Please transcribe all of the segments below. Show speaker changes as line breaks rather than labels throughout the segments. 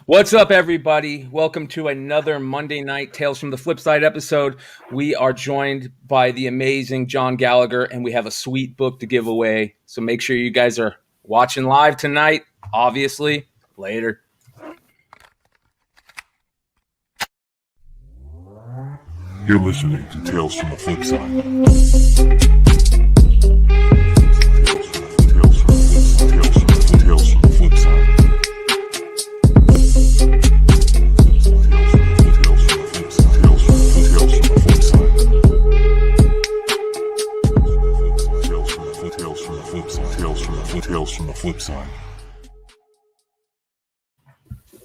What's up, everybody? Welcome to another Monday Night Tales from the Flipside episode. We are joined by the amazing John Gallagher, and we have a sweet book to give away. So make sure you guys are watching live tonight. Obviously, later.
You're listening to Tales from the Flipside. Tales from the Flipside. Tales from the Flipside.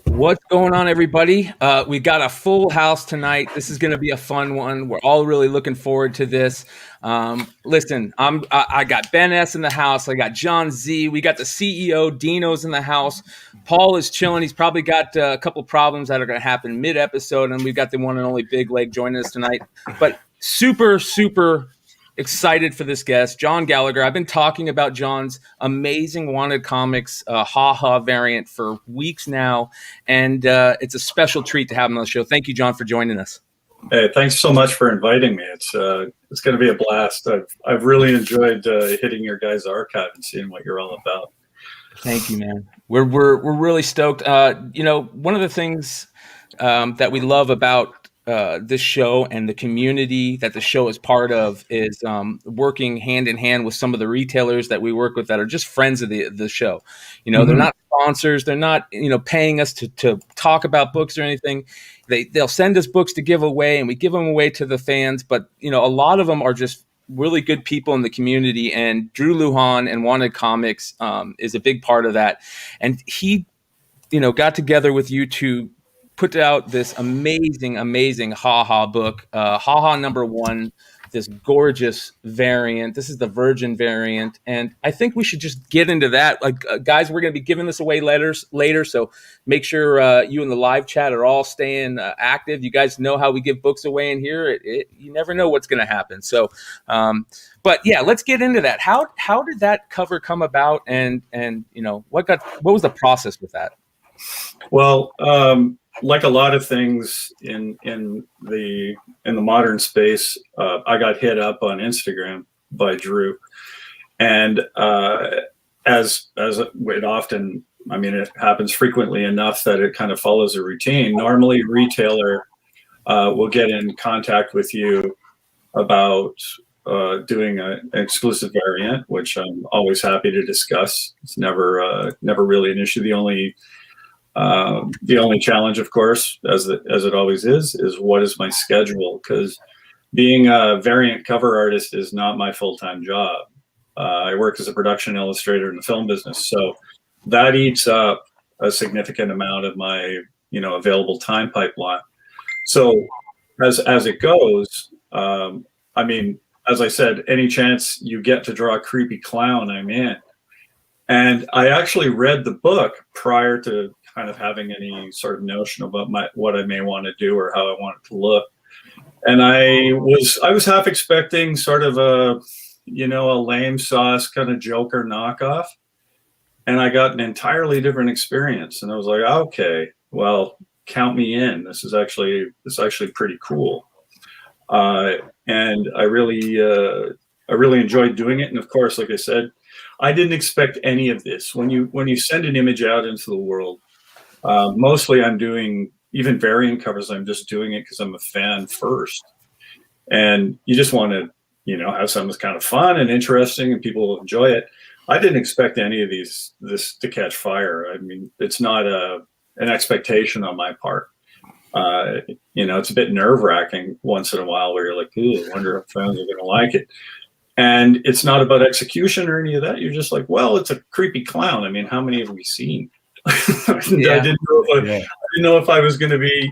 What's going on, everybody? We got a full house tonight. This is going to be a fun one. We're all really looking forward to this. Listen, I got Ben S in the house. I got John Z. We got the CEO, Dino's in the house. Paul is chilling. He's probably got a couple problems that are going to happen mid-episode, and we've got the one and only Big Leg joining us tonight. But super excited for this guest, John Gallagher. I've been talking about John's amazing Wanted Comics Ha-Ha variant for weeks now, and it's a special treat to have him on the show. Thank you, John, for joining us.
Hey, thanks so much for inviting me. It's going to be a blast. I've really enjoyed hitting your guys' archive and seeing what you're all about.
Thank you, man. We're really stoked. One of the things that we love about this show and the community that the show is part of is working hand in hand with some of the retailers that we work with that are just friends of the show. They're not sponsors. They're not, paying us to talk about books or anything. They'll send us books to give away, and we give them away to the fans. But, a lot of them are just really good people in the community, and Drew Lujan and Wanted Comics is a big part of that. And he, got together with you to put out this amazing Ha-Ha book, Ha-Ha #1, this gorgeous variant. This is the Virgin variant. And I think we should just get into that. Guys, we're going to be giving this away later. So make sure you in the live chat are all staying active. You guys know how we give books away in here. You never know what's going to happen. So, but yeah, let's get into that. How did that cover come about? And what was the process with that?
Well, like a lot of things in the modern space, I got hit up on Instagram by Drew, and as it often, it happens frequently enough that it kind of follows a routine. Normally, a retailer will get in contact with you about doing an exclusive variant, which I'm always happy to discuss. It's never really an issue. The only challenge, of course, as it always is what is my schedule? Because being a variant cover artist is not my full-time job. I work as a production illustrator in the film business, so that eats up a significant amount of my available time pipeline. So as it goes, as I said, any chance you get to draw a creepy clown, I'm in. And I actually read the book prior to kind of having any sort of notion about what I may want to do or how I want it to look. And I was half expecting sort of a lame sauce kind of Joker knockoff. And I got an entirely different experience. And I was like, okay, well, count me in. This is actually pretty cool. And I really enjoyed doing it. And of course, like I said, I didn't expect any of this. When you send an image out into the world, mostly I'm doing, even variant covers, I'm just doing it because I'm a fan first. And you just want to, have something that's kind of fun and interesting and people will enjoy it. I didn't expect any of this to catch fire. It's not an expectation on my part. It's a bit nerve-wracking once in a while where you're like, ooh, I wonder if fans are going to like it. And it's not about execution or any of that. You're just like, well, it's a creepy clown. How many have we seen?
Yeah.
I didn't know if I was going to be,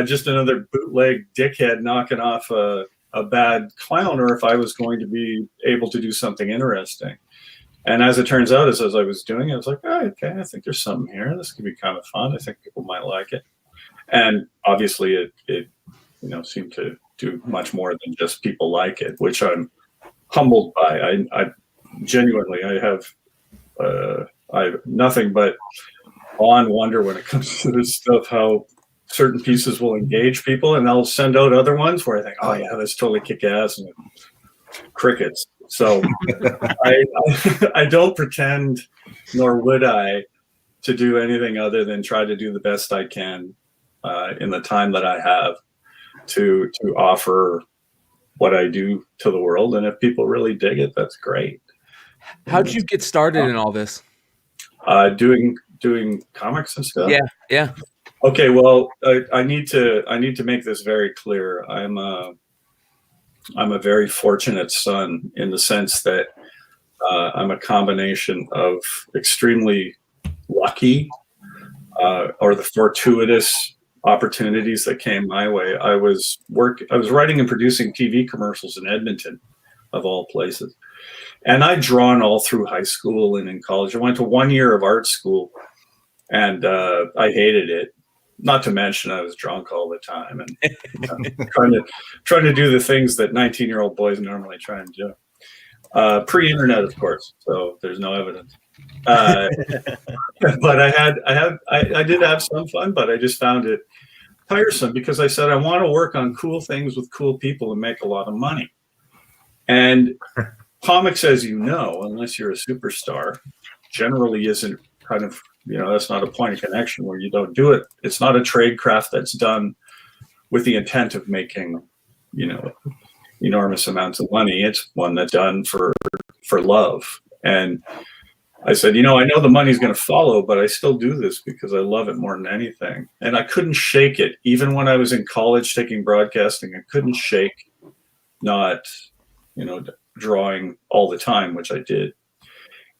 just another bootleg dickhead knocking off a bad clown, or if I was going to be able to do something interesting. And as it turns out, as I was doing it, I was like, oh, okay, I think there's something here. This could be kind of fun. I think people might like it. And obviously, it seemed to do much more than just people like it, which I'm humbled by. I genuinely, I have nothing but on wonder when it comes to this stuff, how certain pieces will engage people, and I'll send out other ones where I think, oh yeah, that's totally kick ass, and crickets. So I don't pretend, nor would I, to do anything other than try to do the best I can in the time that I have to offer what I do to the world. And if people really dig it, that's great.
How'd you get started in all this?
Doing comics and stuff.
Yeah.
Okay, well, I need to make this very clear. I'm a very fortunate son in the sense that I'm a combination of extremely lucky or the fortuitous opportunities that came my way. I was writing and producing TV commercials in Edmonton, of all places. And I'd drawn all through high school and in college. I went to 1 year of art school, and I hated it. Not to mention I was drunk all the time and trying to do the things that 19-year-old boys normally try and do. Pre-internet, of course, so there's no evidence. But I did have some fun, but I just found it tiresome because I said I want to work on cool things with cool people and make a lot of money. And comics, as you know, unless you're a superstar, generally isn't kind of, that's not a point of connection where you don't do it. It's not a trade craft that's done with the intent of making, enormous amounts of money. It's one that's done for love. And I said, I know the money's going to follow, but I still do this because I love it more than anything. And I couldn't shake it. Even when I was in college taking broadcasting, I couldn't shake not, drawing all the time, which I did.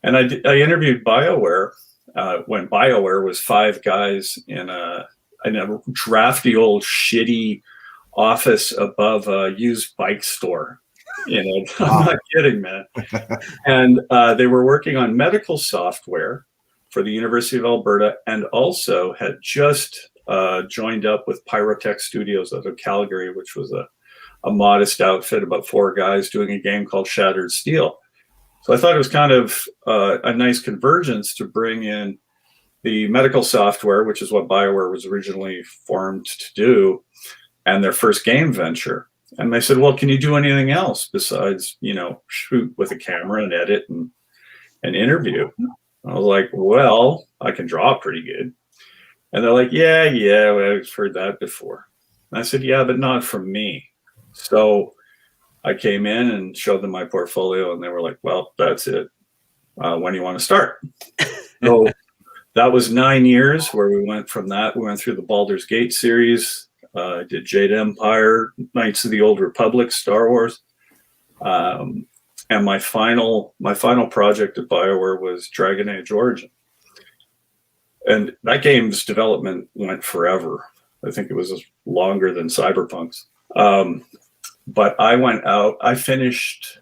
And I interviewed BioWare when BioWare was 5 guys in a drafty old shitty office above a used bike store. I'm not kidding, man. And they were working on medical software for the University of Alberta, and also had just joined up with Pyrotech Studios out of Calgary, which was a modest outfit, about 4 guys doing a game called Shattered Steel. So I thought it was kind of a nice convergence to bring in the medical software, which is what BioWare was originally formed to do, and their first game venture. And they said, well, can you do anything else besides, shoot with a camera and edit and interview? I was like, well, I can draw pretty good. And they're like, yeah, I've heard that before. And I said, yeah, but not from me. So I came in and showed them my portfolio, and they were like, well, that's it. When do you want to start? So that was 9 years where we went from that. We went through the Baldur's Gate series. I did Jade Empire, Knights of the Old Republic, Star Wars. And my final project at BioWare was Dragon Age Origin. And that game's development went forever. I think it was longer than Cyberpunk's. But I went out, I finished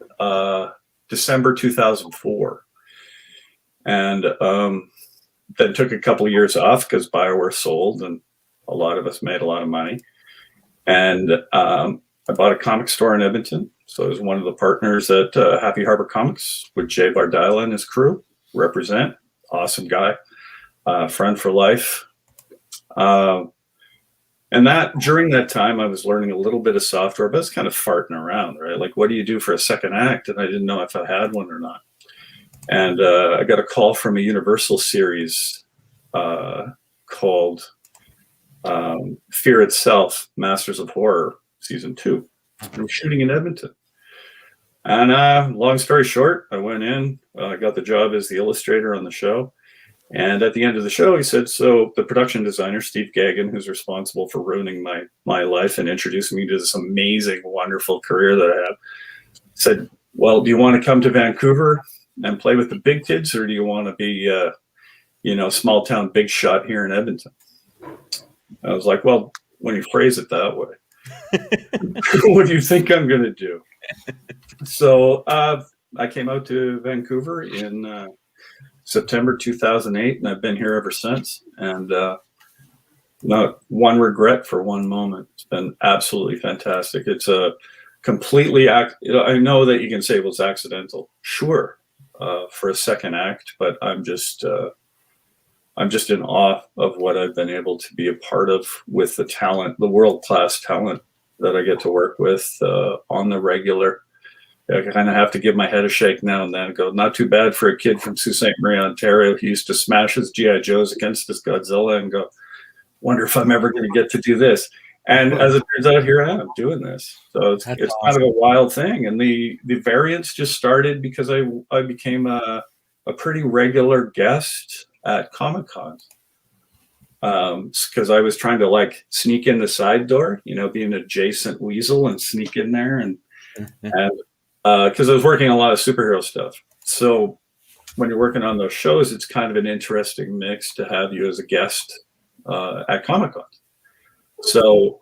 December 2004. And then took a couple of years off because BioWare sold and a lot of us made a lot of money. And I bought a comic store in Edmonton. So I was one of the partners at Happy Harbor Comics with Jay Bardila and his crew. Represent. Awesome guy. Friend for life. And during that time, I was learning a little bit of software, but I was kind of farting around, right? Like, what do you do for a second act? And I didn't know if I had one or not. And I got a call from a Universal series called Fear Itself, Masters of Horror, Season 2. We were shooting in Edmonton. And long story short, I went in, got the job as the illustrator on the show. And at the end of the show, he said, so the production designer, Steve Gagan, who's responsible for ruining my life and introducing me to this amazing, wonderful career that I have, said, well, do you want to come to Vancouver and play with the big kids, or do you want to be, small town big shot here in Edmonton? I was like, well, when you phrase it that way, what do you think I'm going to do? So I came out to Vancouver in September 2008, and I've been here ever since. And not one regret for one moment. It's been absolutely fantastic. It's a completely I know that you can say it was accidental, sure, for a second act, but I'm I'm just in awe of what I've been able to be a part of with the talent, the world-class talent that I get to work with on the regular. I kind of have to give my head a shake now and then and go, not too bad for a kid from Sault Ste. Marie, Ontario. He used to smash his G.I. Joes against his Godzilla and go, wonder if I'm ever going to get to do this. And as it turns out, here I am doing this. So it's
That's
kind of a wild thing. And the variants just started because I became a pretty regular guest at Comic-Con. Because I was trying to like sneak in the side door, you know, be an adjacent weasel and sneak in there. And because I was working on a lot of superhero stuff. So when you're working on those shows, it's kind of an interesting mix to have you as a guest at Comic-Con. So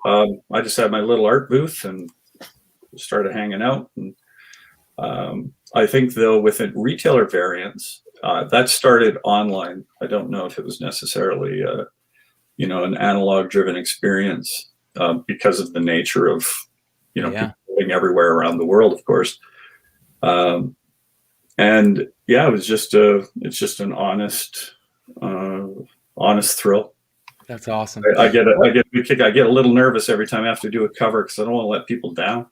I just had my little art booth and started hanging out. And I think, though, with retailer variants, that started online. I don't know if it was necessarily, an analog-driven experience because of the nature of, people living everywhere around the world, of course. And yeah, it's just an honest thrill.
That's awesome.
I get a kick. I get a little nervous every time I have to do a cover because I don't want to let people down.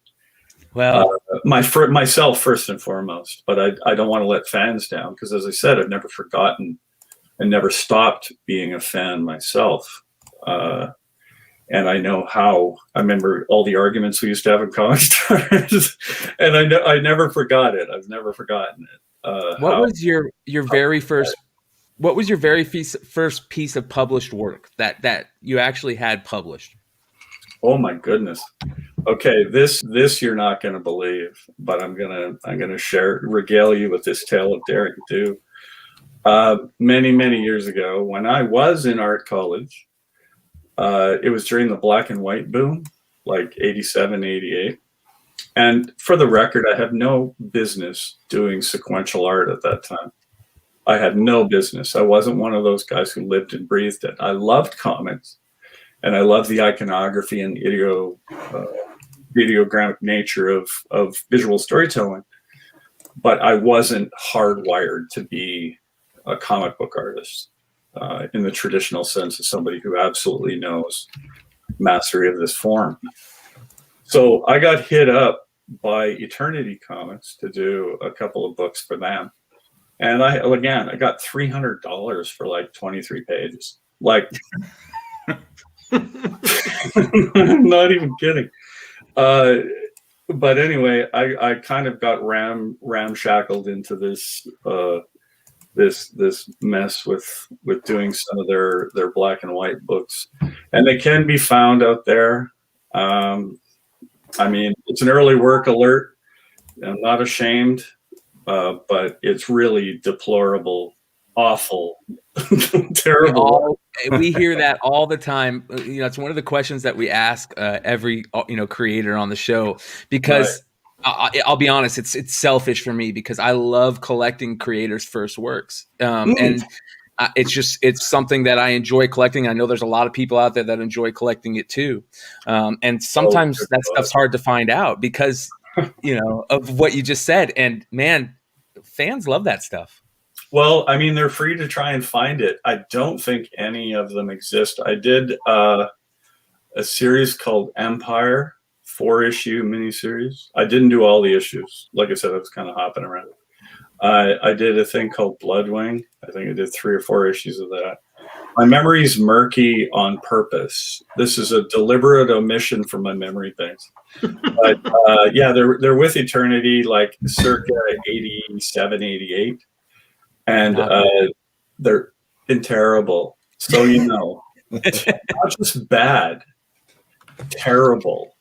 Well,
myself first and foremost, but I don't want to let fans down because, as I said, I've never forgotten and never stopped being a fan myself. And I know how. I remember all the arguments we used to have in comic stores, and I never forgot it. I've never forgotten it.
What was your very first? What was your very first piece of published work that you actually had published?
Oh my goodness. Okay, this you're not going to believe, but I'm gonna regale you with this tale of daring do. Many years ago, when I was in art college, it was during the black and white boom, like 87, 88. And for the record, I had no business doing sequential art at that time. I had no business. I wasn't one of those guys who lived and breathed it. I loved comics, and I loved the iconography and ideogrammic nature of visual storytelling. But I wasn't hardwired to be a comic book artist in the traditional sense of somebody who absolutely knows mastery of this form. So I got hit up by Eternity Comics to do a couple of books for them. And I got $300 for like 23 pages. Like, I'm not even kidding. But anyway, I kind of got ramshackled into this this mess with doing some of their black and white books, and they can be found out there. I mean, it's an early work alert. I'm not ashamed. But it's really deplorable, awful, terrible.
We hear that all the time. It's one of the questions that we ask every creator on the show, because I'll be honest, it's selfish for me because I love collecting creators' first works, and it's something that I enjoy collecting. I know there's a lot of people out there that enjoy collecting it too, and sometimes that stuff's hard to find out because of what you just said. And man, fans love that stuff.
Well, I mean, they're free to try and find it. I don't think any of them exist. I did a series called Empire, 4-issue miniseries. I didn't do all the issues. Like I said, I was kind of hopping around. I did a thing called Bloodwing. I think I did 3 or 4 issues of that. My memory's murky on purpose. This is a deliberate omission from my memory banks. But yeah, they're with Eternity, like circa 87, 88. And they're terrible. So, not just bad, terrible.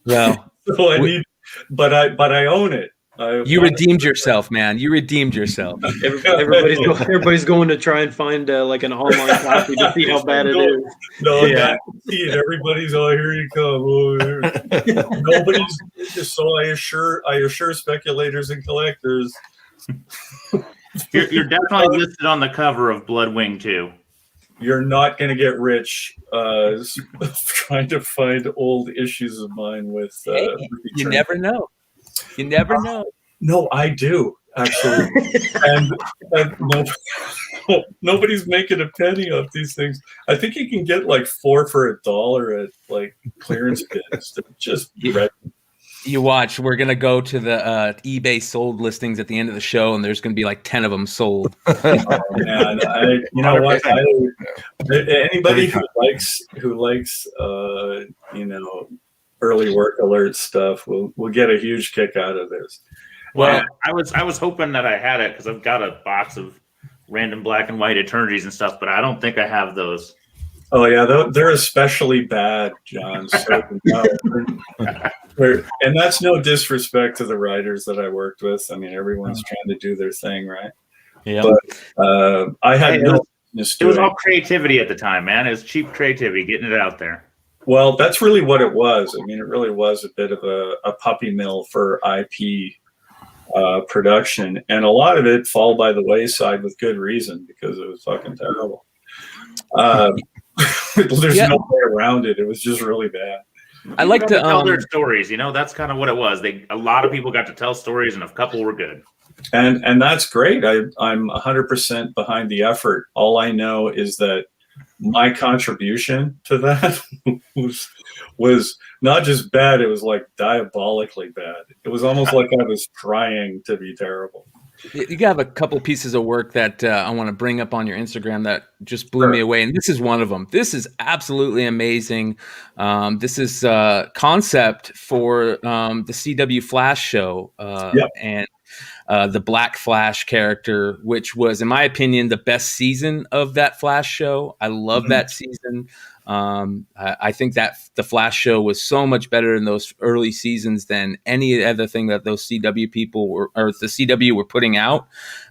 Well,
so but I own it.
You redeemed yourself, man. You redeemed yourself.
Everybody's going to try and find like an online copy to see how bad it is.
No, yeah. See it. Everybody's here you come. Nobody's. So I assure speculators and collectors.
You're definitely listed on the cover of Bloodwing 2.
You're not going to get rich trying to find old issues of mine with.
You never know. You never know.
No, I do. Absolutely. And nobody's making a penny off these things. I think you can get like 4 for $1 at like clearance bins. They're just red.
You watch. We're gonna go to the eBay sold listings at the end of the show, and there's gonna be like 10 of them sold.
Oh, man, you know what? Anybody who likes early work alert stuff will get a huge kick out of this.
Well, I was hoping that I had it because I've got a box of random black and white eternities and stuff, but I don't think I have those.
Oh yeah, they're especially bad, John. So, and that's no disrespect to the writers that I worked with. I mean, everyone's trying to do their thing, right?
Yeah.
But I had no business doing.
It was all creativity at the time, man. It was cheap creativity, getting it out there.
Well, that's really what it was. I mean, it really was a bit of a puppy mill for IP production, and a lot of it fell by the wayside with good reason because it was fucking terrible. There's no way around it. It was just really bad.
I like to
tell their stories. That's kind of what it was. A lot of people got to tell stories, and a couple were good.
And that's great. I'm 100% behind the effort. All I know is that my contribution to that was not just bad. It was like diabolically bad. It was almost like I was trying to be terrible.
You have a couple pieces of work that I want to bring up on your Instagram that just blew me away, and this is one of them. This is absolutely amazing. This is concept for the CW Flash show, and the Black Flash character, which was, in my opinion, the best season of that Flash show. I love that season. I think that the Flash show was so much better in those early seasons than any other thing that those CW people or the CW were putting out,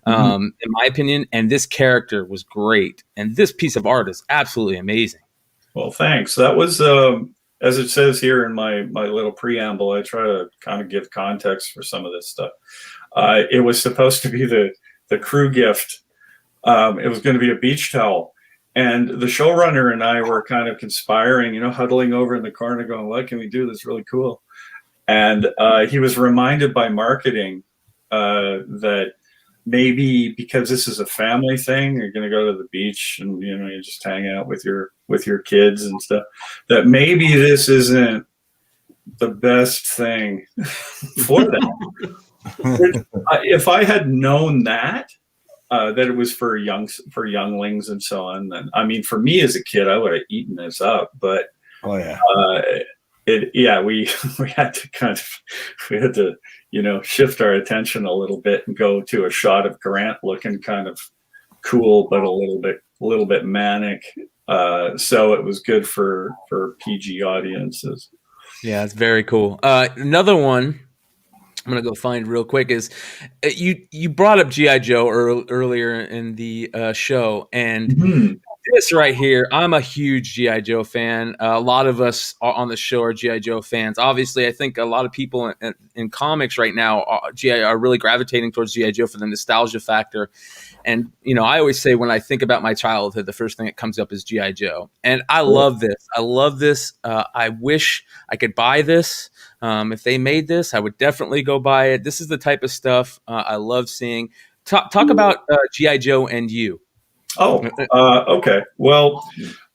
in my opinion. And this character was great. And this piece of art is absolutely amazing.
Well, thanks. That was, as it says here in my little preamble, I try to kind of give context for some of this stuff. It was supposed to be the crew gift. It was going to be a beach towel. And the showrunner and I were kind of conspiring, huddling over in the corner going, what can we do that's really cool? And he was reminded by marketing that maybe because this is a family thing, you're going to go to the beach and, you just hang out with your kids and stuff, that maybe this isn't the best thing for them. If I had known that it was for younglings and so on, then I mean, for me as a kid, I would have eaten this up. But we had to shift our attention a little bit and go to a shot of Grant looking kind of cool, but a little bit manic. So it was good for PG audiences.
Yeah, it's very cool. Another one I'm gonna go find real quick is you brought up G.I. Joe earlier in the show, and this right here, I'm a huge G.I. Joe fan. A lot of us on the show are G.I. Joe fans. Obviously, I think a lot of people in comics right now are really gravitating towards G.I. Joe for the nostalgia factor. And, I always say when I think about my childhood, the first thing that comes up is G.I. Joe. And I love this. I wish I could buy this. If they made this, I would definitely go buy it. This is the type of stuff I love seeing. Talk about G.I. Joe and you.
Oh, okay. Well,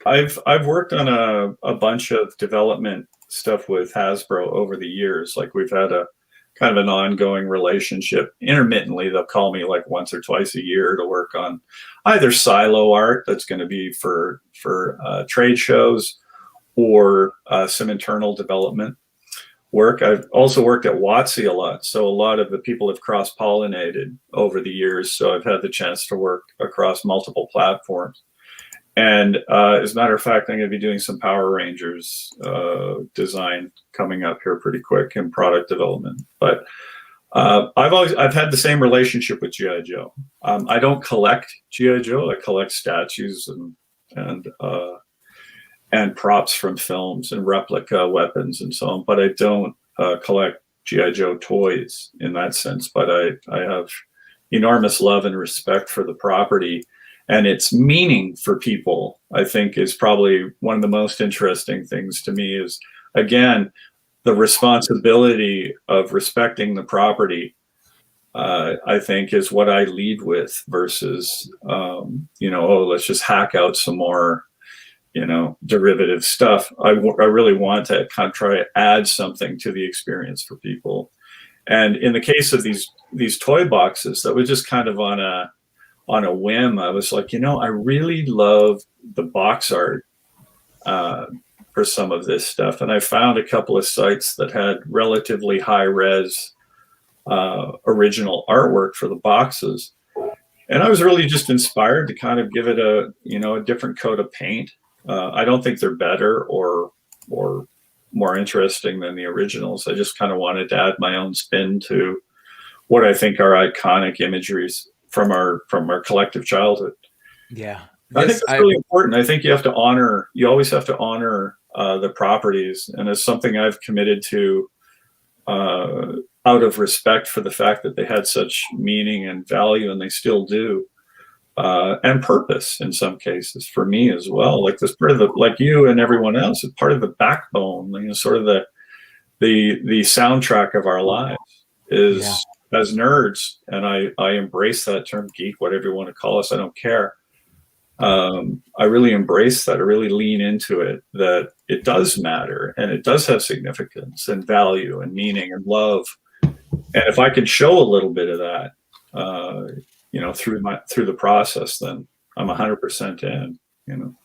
I've worked on a bunch of development stuff with Hasbro over the years. Like we've had a kind of an ongoing relationship. Intermittently, they'll call me like once or twice a year to work on either silo art that's going to be for trade shows or some internal development work. I've also worked at WotC a lot. So a lot of the people have cross-pollinated over the years. So I've had the chance to work across multiple platforms. And as a matter of fact, I'm going to be doing some Power Rangers design coming up here pretty quick in product development. But I've had the same relationship with G.I. Joe. I don't collect G.I. Joe. I collect statues and props from films and replica weapons and so on. But I don't collect G.I. Joe toys in that sense. But I have enormous love and respect for the property. And its meaning for people, I think, is probably one of the most interesting things to me is, again, the responsibility of respecting the property I think is what I lead with versus, let's just hack out some more, derivative stuff. I really want to kind of try to add something to the experience for people. And in the case of these toy boxes, that was just kind of on a whim. I was like, I really love the box art for some of this stuff. And I found a couple of sites that had relatively high res original artwork for the boxes. And I was really just inspired to kind of give it a different coat of paint. I don't think they're better or more interesting than the originals. I just kind of wanted to add my own spin to what I think are iconic imageries from our collective childhood.
Yeah.
I think that's really important. I think you always have to honor the properties. And it's something I've committed to out of respect for the fact that they had such meaning and value, and they still do. And purpose in some cases for me as well. Like this part of like you and everyone else, it's part of the backbone, sort of the soundtrack of our lives is as nerds. And I embrace that term geek, whatever you want to call us. I don't care. I really embrace that. I really lean into it, that it does matter and it does have significance and value and meaning and love. And if I could show a little bit of that, through the process, then I'm 100% in.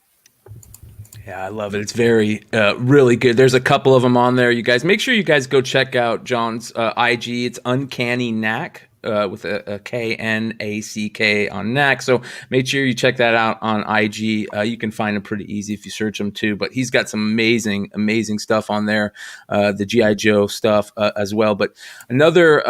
Yeah, I love it. It's very, really good. There's a couple of them on there. You guys, make sure you guys go check out John's IG. It's Uncanny Knack. With a Knack on Knack. So make sure you check that out on IG. You can find him pretty easy if you search him too, but he's got some amazing stuff on there. The G.I. Joe stuff as well. But another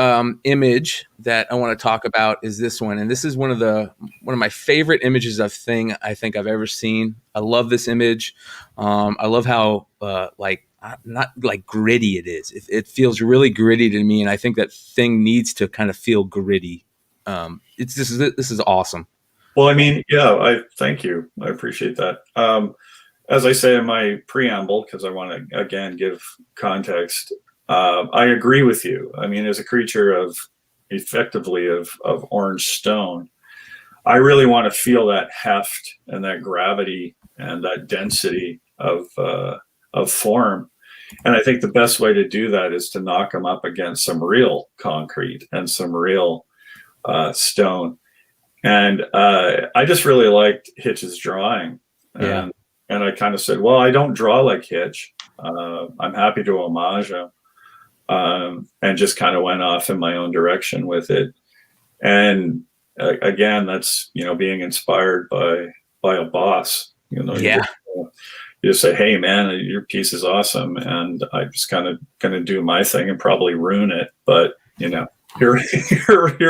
image that I want to talk about is this one. And this is one of my favorite images I think I've ever seen. I love this image. I love how not like gritty it is. It feels really gritty to me, and I think that thing needs to kind of feel gritty. This is awesome.
Well, I mean, yeah, I thank you. I appreciate that. As I say in my preamble, because I want to again give context, I agree with you. I mean, as a creature of orange stone, I really want to feel that heft and that gravity and that density of form. And I think the best way to do that is to knock them up against some real concrete and some real stone. And I just really liked Hitch's drawing. And I kind of said, well, I don't draw like Hitch. I'm happy to homage him. And just kind of went off in my own direction with it. And again, that's, being inspired by a boss, You just say, hey, man, your piece is awesome. And I just kind of going to do my thing and probably ruin it. But, here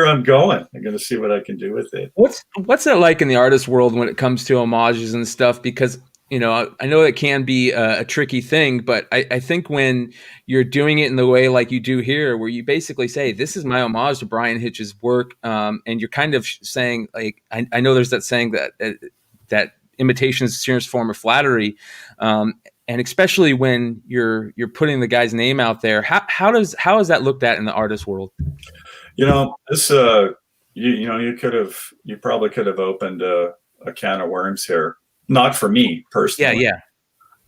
I'm going. I'm going to see what I can do with it.
What's that like in the artist world when it comes to homages and stuff? Because, I know it can be a tricky thing, but I think when you're doing it in the way like you do here, where you basically say, this is my homage to Brian Hitch's work. And you're kind of saying, like, I know there's that saying that imitation is the purest form of flattery, and especially when you're putting the guy's name out there. How is that looked at in the artist world?
This you probably could have opened a can of worms here. Not for me personally.
Yeah.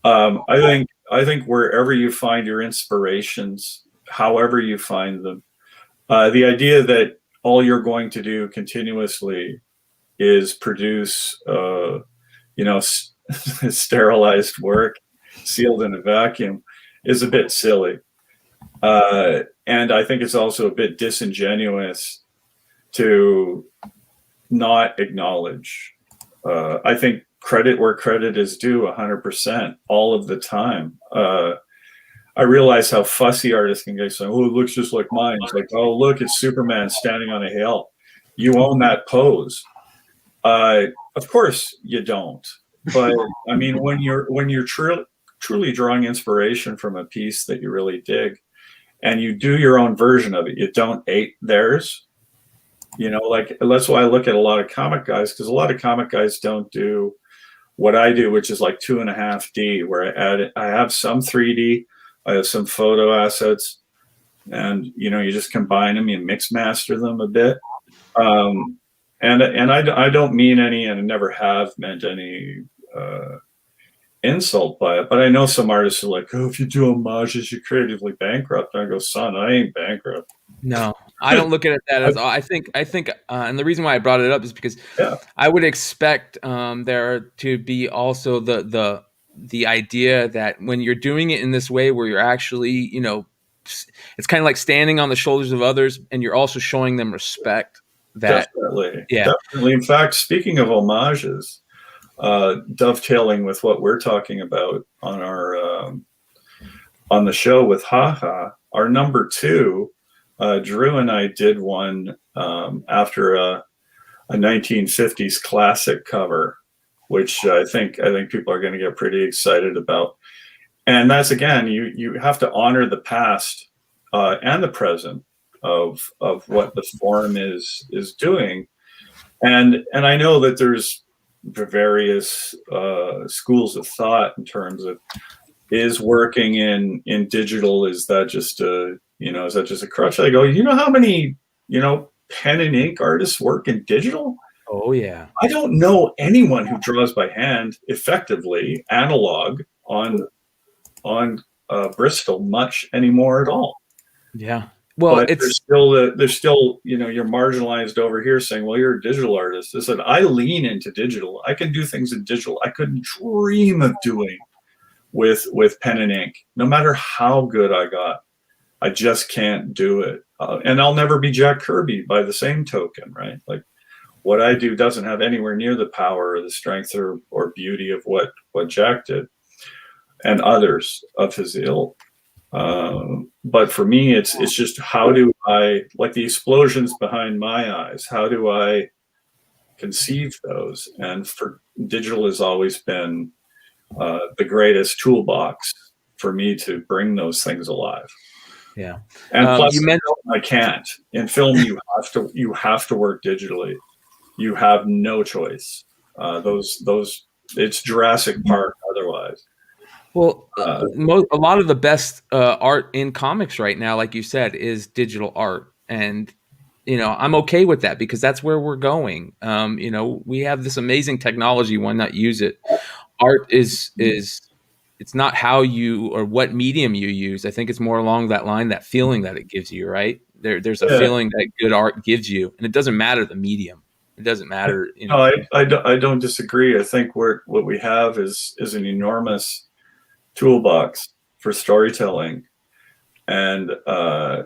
I think wherever you find your inspirations, however you find them, the idea that all you're going to do continuously is produce sterilized work sealed in a vacuum is a bit silly. And I think it's also a bit disingenuous to not acknowledge. I think credit where credit is due 100% all of the time. I realize how fussy artists can get. So, oh, it looks just like mine. It's like, oh, look, it's Superman standing on a hill. You own that pose. Of course you don't. But I mean, when you're truly drawing inspiration from a piece that you really dig, and you do your own version of it, you don't ape theirs. Like that's why I look at a lot of comic guys, because a lot of comic guys don't do what I do, which is like 2.5D, where I have some 3D, I have some photo assets, and you just combine them, you mix master them a bit. And I don't mean any, and I never have meant any insult by it, but I know some artists are like, oh, if you do homages, you're creatively bankrupt. And I go, son, I ain't bankrupt.
No, I don't look at it that as. I think, and the reason why I brought it up is because I would expect there to be also the idea that when you're doing it in this way, where you're actually, it's kind of like standing on the shoulders of others, and you're also showing them respect.
Definitely. In fact, speaking of homages, dovetailing with what we're talking about on our on the show with Haha, our number 2, Drew and I did one after a 1950s classic cover, which I think people are going to get pretty excited about. And that's, again, you have to honor the past and the present of what the form is doing. And I know that there's various schools of thought in terms of, is working in digital, is that just a crutch? I go, how many pen and ink artists work in digital?
Oh yeah.
I don't know anyone who draws by hand effectively analog on Bristol much anymore at all.
Yeah. Well,
but there's still you're marginalized over here saying, well, you're a digital artist. I said, I lean into digital. I can do things in digital I couldn't dream of doing with pen and ink. No matter how good I got, I just can't do it. And I'll never be Jack Kirby by the same token, right? Like, what I do doesn't have anywhere near the power or the strength or beauty of what Jack did and others of his ilk. But for me, it's just, how do I, like the explosions behind my eyes, how do I conceive those? And for digital has always been the greatest toolbox for me to bring those things alive.
Yeah.
And plus, you mentioned, I can't. In film, you have to work digitally. You have no choice. It's Jurassic Park otherwise.
Well, a lot of the best art in comics right now, like you said, is digital art. And, I'm okay with that because that's where we're going. We have this amazing technology. Why not use it? Art is it's not how you or what medium you use. I think it's more along that line, that feeling that it gives you, right? There's a feeling that good art gives you, and it doesn't matter the medium. It doesn't matter.
No, I don't disagree. I think what we have is an enormous toolbox for storytelling, and I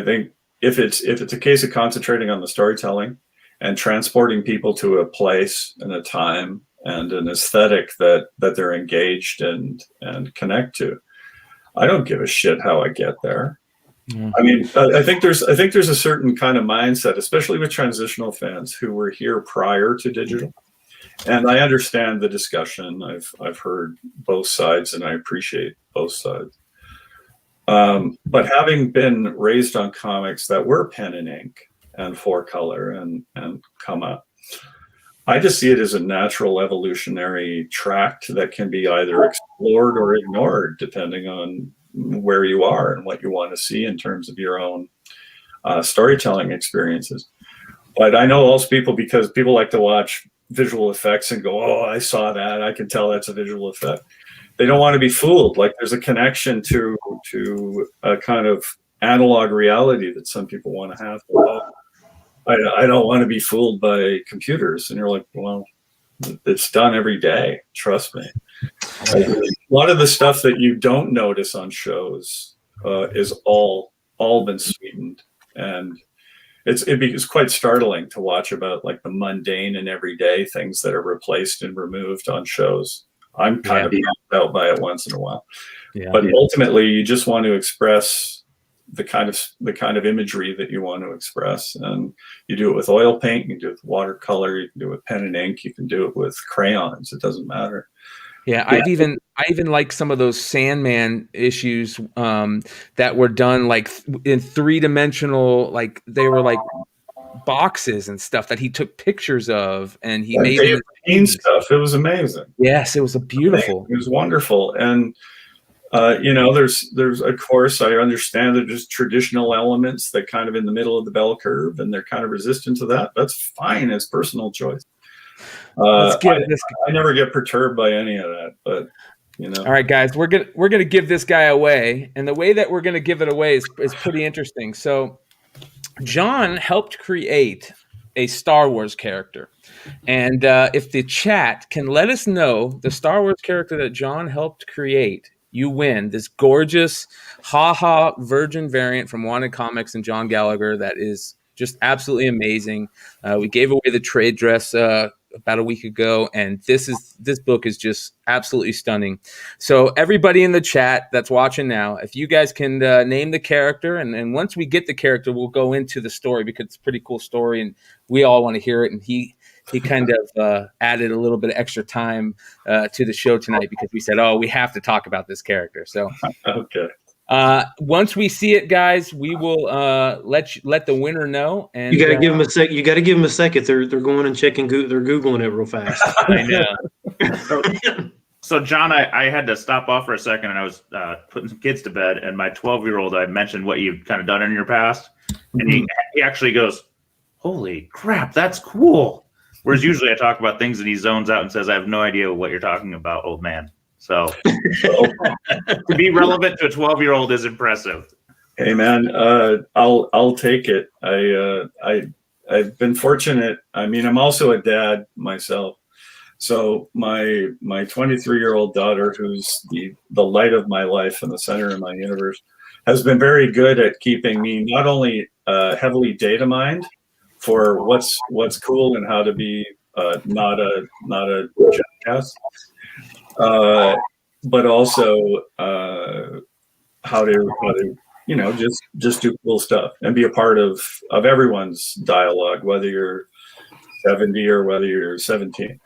think if it's a case of concentrating on the storytelling and transporting people to a place and a time and an aesthetic that they're engaged and connect to, I don't give a shit how I get there. Yeah. I mean, I think there's a certain kind of mindset, especially with transitional fans who were here prior to digital. And I understand the discussion. I've heard both sides, and I appreciate both sides. But having been raised on comics that were pen and ink and 4-color and come up, I just see it as a natural evolutionary tract that can be either explored or ignored depending on where you are and what you want to see in terms of your own storytelling experiences. But I know also because people like to watch visual effects and go, oh, I saw that, I can tell that's a visual effect. They don't want to be fooled. Like, there's a connection to a kind of analog reality that some people want to have. I don't want to be fooled by computers. And you're like, well, it's done every day. Trust me. A lot of the stuff that you don't notice on shows is all been sweetened. And it's quite startling to watch about like the mundane and everyday things that are replaced and removed on shows. I'm kind of knocked out by it once in a while. Yeah. But ultimately, you just want to express the kind of imagery that you want to express, and you do it with oil paint, you can do it with watercolor, you can do it with pen and ink, you can do it with crayons. It doesn't matter.
Yeah, I even like some of those Sandman issues that were done like in 3-dimensional, like they were like boxes and stuff that he took pictures of, and he made
paint stuff. It was amazing.
Yes, it was beautiful.
It was wonderful, and there's of course, I understand that there's traditional elements that kind of in the middle of the bell curve, and they're kind of resistant to that. That's fine. It's personal choice.
Let's give this.
I never get perturbed by any of that, but
All right, guys, we're gonna give this guy away, and the way that we're gonna give it away is pretty interesting. So, John helped create a Star Wars character, and if the chat can let us know the Star Wars character that John helped create, you win this gorgeous haha virgin variant from Wanted Comics and John Gallagher that is just absolutely amazing. We gave away the trade dress about a week ago, and this book is just absolutely stunning. So everybody in the chat that's watching now, if you guys can name the character, and once we get the character, we'll go into the story because it's a pretty cool story, and we all want to hear it. And he kind of added a little bit of extra time to the show tonight because we said, we have to talk about this character. So
okay.
Once we see it, guys, we will let the winner know. And
you got to give them a sec. You got to give them a second. They're going and checking. They're googling it real fast.
I know.
So John, I had to stop off for a second, and I was putting some kids to bed, and my 12-year-old, I mentioned what you've kind of done in your past, and he actually goes, "Holy crap, that's cool." Whereas usually I talk about things and he zones out and says, "I have no idea what you're talking about, old man." So to be relevant to a 12-year-old is impressive.
Hey man, I'll take it. I've been fortunate. I mean, I'm also a dad myself. So my 23-year-old daughter, who's the light of my life and the center of my universe, has been very good at keeping me not only heavily data mined for what's cool and how to be not a jackass, but also how to just do cool stuff and be a part of everyone's dialogue, whether you're 70 or whether you're 17.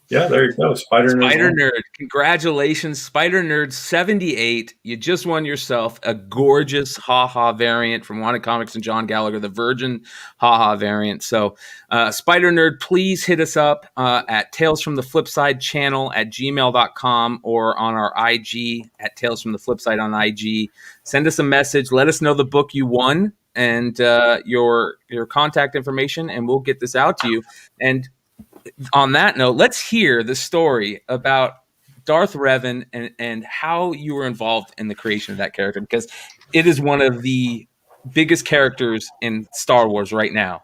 Yeah, there you go. Spider
Nerd. Congratulations, Spider Nerd 78. You just won yourself a gorgeous haha variant from Wanted Comics and John Gallagher, the Virgin haha variant. So, Spider Nerd, please hit us up at Tales from the Flipside channel at gmail.com or on our IG at Tales from the Flipside on IG. Send us a message. Let us know the book you won and your contact information, and we'll get this out to you. And on that note, let's hear the story about Darth Revan and how you were involved in the creation of that character, because it is one of the biggest characters in Star Wars right now.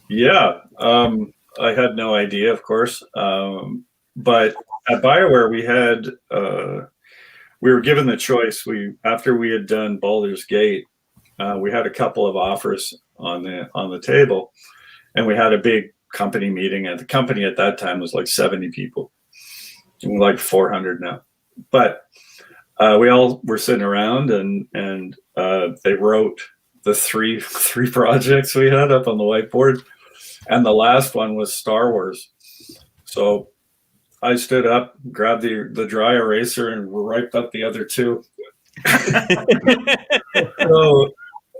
Yeah, I had no idea, of course. But at BioWare, we were given the choice. After we had done Baldur's Gate, we had a couple of offers on the table, and we had a big company meeting, and the company at that time was like 70 people. We're like 400 now, but we all were sitting around and they wrote the three projects we had up on the whiteboard, and the last one was Star Wars. So I stood up, grabbed the dry eraser, and wiped up the other two. So,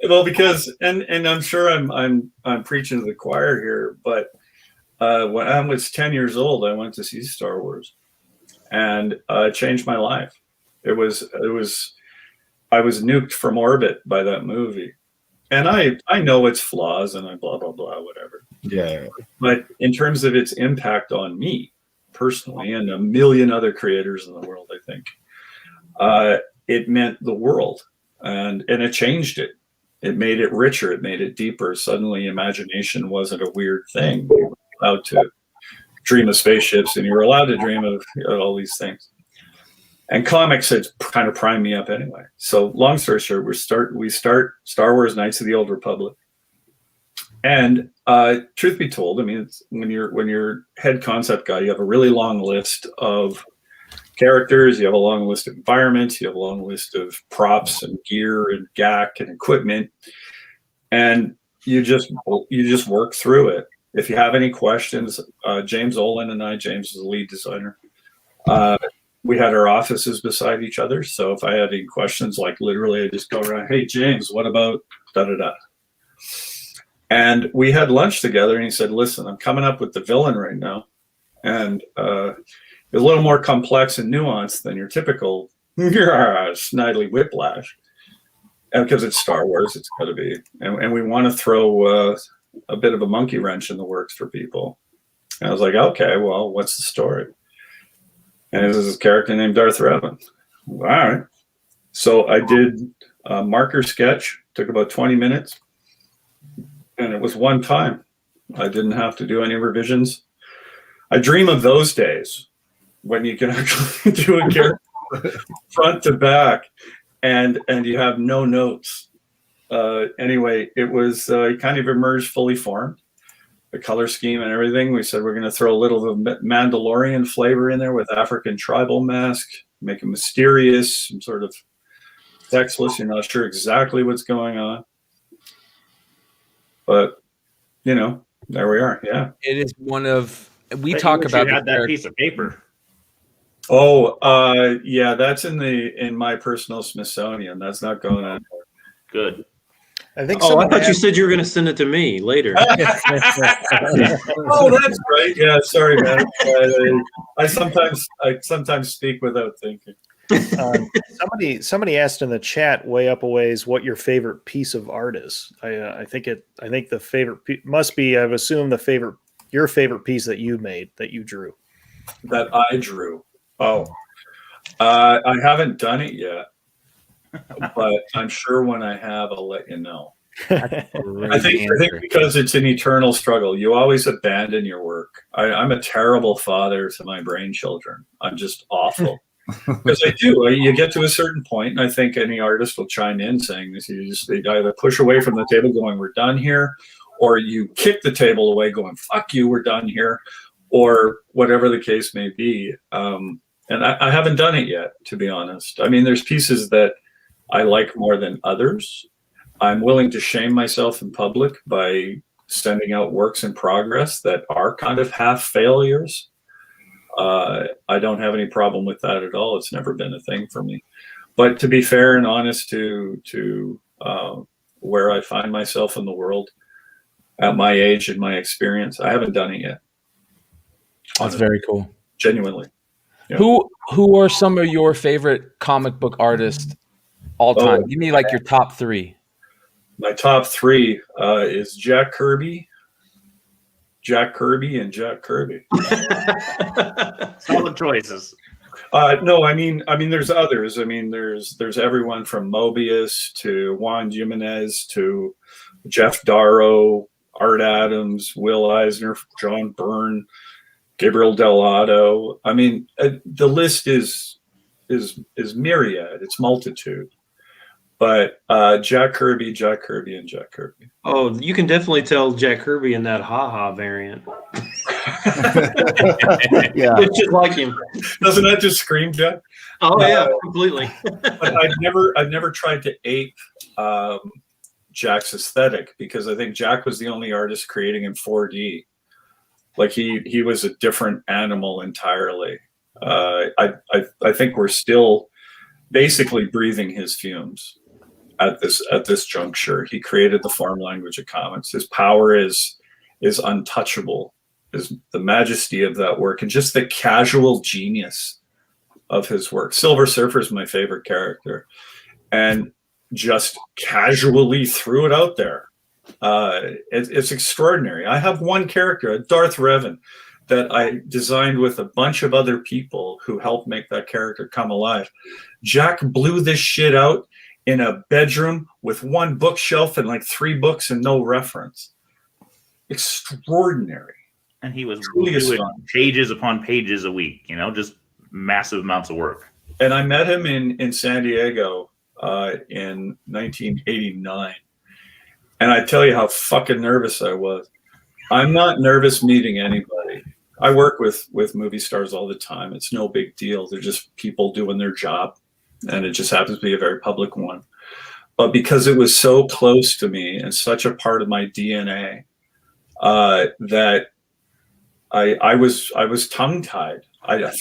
well, because and I'm sure I'm preaching to the choir here, but when I was 10 years old, I went to see Star Wars, and it changed my life. I was nuked from orbit by that movie, and I know its flaws and I blah blah blah whatever.
Yeah.
But in terms of its impact on me personally and a million other creators in the world, I think it meant the world, and it changed it. It made it richer. It made it deeper. Suddenly, imagination wasn't a weird thing. You were allowed to dream of spaceships, and you were allowed to dream of all these things. And comics had kind of primed me up anyway. So, long story short, we start Star Wars: Knights of the Old Republic. And truth be told, I mean, it's, when you're head concept guy, you have a really long list of characters, you have a long list of environments, you have a long list of props and gear and GAC and equipment, and you just work through it. If you have any questions, James Olin and I, James is the lead designer, we had our offices beside each other. So if I had any questions, like literally I just go around, hey James, what about da-da-da? And we had lunch together, and he said, listen, I'm coming up with the villain right now, and a little more complex and nuanced than your typical Snidely whiplash. And because it's Star Wars, it's got to be. And we want to throw a bit of a monkey wrench in the works for people. And I was like, okay, well, what's the story? And this is this character named Darth Revan. All right. So I did a marker sketch, took about 20 minutes, and it was one time. I didn't have to do any revisions. I dream of those days when you can actually do a character front to back and you have no notes. Anyway, it was kind of emerged fully formed. The color scheme and everything. We said we're going to throw a little of the Mandalorian flavor in there with African tribal mask, make it mysterious, some sort of sexless. You're not sure exactly what's going on. But, you know, there we are. Yeah.
It is one of, we
I
talk
wish
about
you had that piece of paper.
Oh, yeah, that's in my personal Smithsonian. That's not going on.
Good.
I think. Oh, I thought you said you were going to send it to me later.
Oh, that's right. Yeah, sorry, man. I sometimes speak without thinking.
Somebody asked in the chat way up a ways what your favorite piece of art is. I think the favorite must be, I've assumed your favorite piece that you made, that you drew.
That I drew. Oh, I haven't done it yet, but I'm sure when I have, I'll let you know. I think because it's an eternal struggle. You always abandon your work. I'm a terrible father to my brain children. I'm just awful. Because I do. You get to a certain point, and I think any artist will chime in saying this. They either push away from the table going, we're done here, or you kick the table away going, fuck you, we're done here, or whatever the case may be. And I haven't done it yet, to be honest. I mean, there's pieces that I like more than others. I'm willing to shame myself in public by sending out works in progress that are kind of half failures. I don't have any problem with that at all. It's never been a thing for me. But to be fair and honest to where I find myself in the world at my age and my experience, I haven't done it yet.
That's very cool.
Genuinely. Yeah.
Who are some of your favorite comic book artists all time? Give me like your top three.
My top three is Jack Kirby, and Jack Kirby.
Solid choices.
No, I mean, there's others. I mean, there's everyone from Mobius to Juan Jimenez to Jeff Darrow, Art Adams, Will Eisner, John Byrne, Gabriel Dell'Otto. I mean, the list is myriad. It's multitude. But Jack Kirby, and Jack Kirby.
Oh, you can definitely tell Jack Kirby in that ha-ha variant.
Yeah.
It's just like him.
Doesn't that just scream Jack?
Oh, yeah, completely.
But I've never tried to ape Jack's aesthetic, because I think Jack was the only artist creating in 4D. Like he was a different animal entirely. I think we're still basically breathing his fumes at this juncture. He created the form language of comics. His power is untouchable. Is the majesty of that work and just the casual genius of his work. Silver Surfer is my favorite character, and just casually threw it out there. It's extraordinary. I have one character, Darth Revan, that I designed with a bunch of other people who helped make that character come alive. Jack blew this shit out in a bedroom with one bookshelf and like 3 books and no reference. Extraordinary.
And he was
Truly
doing
astonishing.
pages upon pages a week, just massive amounts of work.
And I met him in San Diego in 1989. And I tell you how fucking nervous I was. I'm not nervous meeting anybody. I work with movie stars all the time. It's no big deal. They're just people doing their job. And it just happens to be a very public one. But because it was so close to me and such a part of my DNA, that I was tongue-tied. I had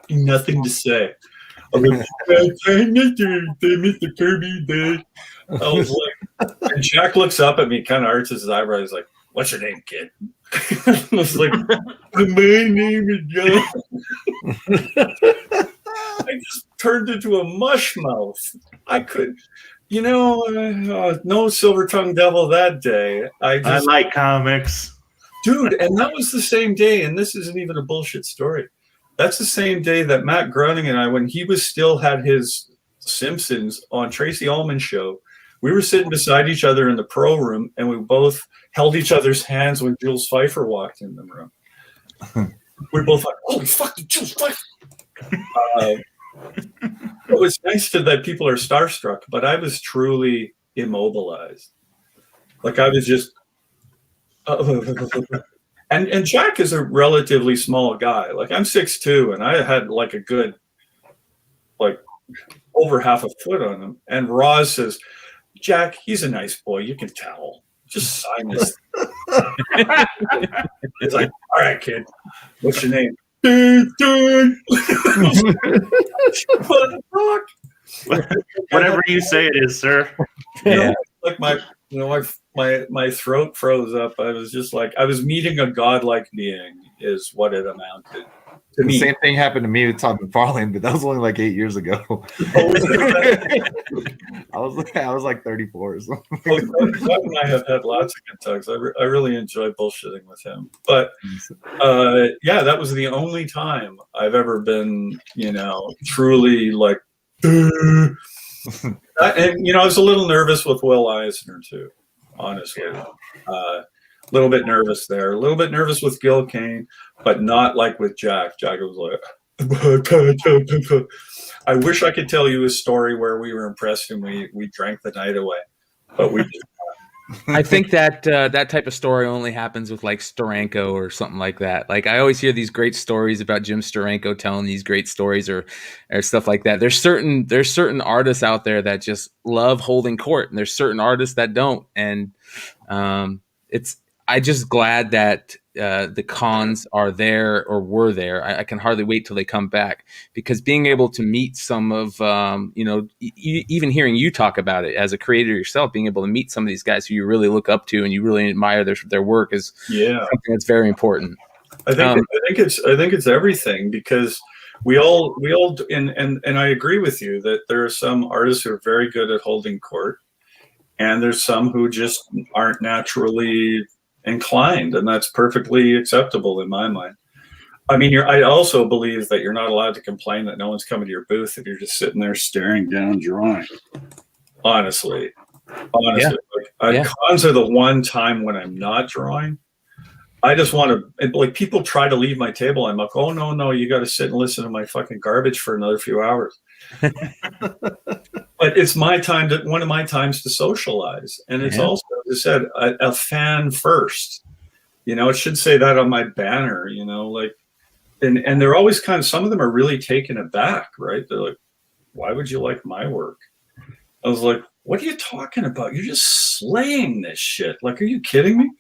nothing to say. I was like, Mr. Kirby, I was like, and Jack looks up at me, kind of arches his eyebrows. He's like, "What's your name, kid?" I was like, "My name is John." turned into a mush mouth. I could, no silver tongued devil that day.
I like comics.
Dude, and that was the same day, and this isn't even a bullshit story. That's the same day that Matt Groening and I, when he was still had his Simpsons on Tracy Ullman's show, we were sitting beside each other in the pro room, and we both held each other's hands when Jules Pfeiffer walked in the room. We were both like, holy fuck, Jules Pfeiffer! It was nice that people are starstruck, but I was truly immobilized. Like I was just... And Jack is a relatively small guy. Like I'm 6'2", and I had like a good, like over half a foot on him. And Roz says, "Jack, he's a nice boy. You can tell. Just sign this." It's like, "All right, kid. What's your name?" What the fuck?
Whatever you say it is, sir.
Yeah.
Like my throat froze up. I was just like, I was meeting a godlike being is what it amounted to
The
me.
same thing happened to me with Todd McFarlane, but that was only like 8 years ago. I was like 34 or something.
Todd and I have had lots of good talks. I really enjoy bullshitting with him. But yeah, that was the only time I've ever been, truly like, and I was a little nervous with Will Eisner too, honestly. A little bit nervous there, a little bit nervous with Gil Kane, but not like with Jack. Jack was like, I wish I could tell you a story where we were impressed and we drank the night away, but we did.
I think that that type of story only happens with like Steranko or something like that. Like I always hear these great stories about Jim Steranko telling these great stories or stuff like that. There's certain artists out there that just love holding court, and there's certain artists that don't. And I just glad that the cons are there or were there. I can hardly wait till they come back, because being able to meet some of, even hearing you talk about it as a creator yourself, being able to meet some of these guys who you really look up to and you really admire their work is something that's very important.
I think it's everything, because we all and I agree with you that there are some artists who are very good at holding court, and there's some who just aren't naturally inclined, and that's perfectly acceptable in my mind. I mean, I also believe that you're not allowed to complain that no one's coming to your booth if you're just sitting there staring down drawing. Honestly, cons are the one time when I'm not drawing. I just want to, like, people try to leave my table. I'm like, oh no, you got to sit and listen to my fucking garbage for another few hours. But it's my time one of my times to socialize, and it's also, as I said, a fan first. It should say that on my banner. Like, and they're always some of them are really taken aback, right? They're like, "Why would you like my work?" I was like, "What are you talking about? You're just slaying this shit. Like, are you kidding me?"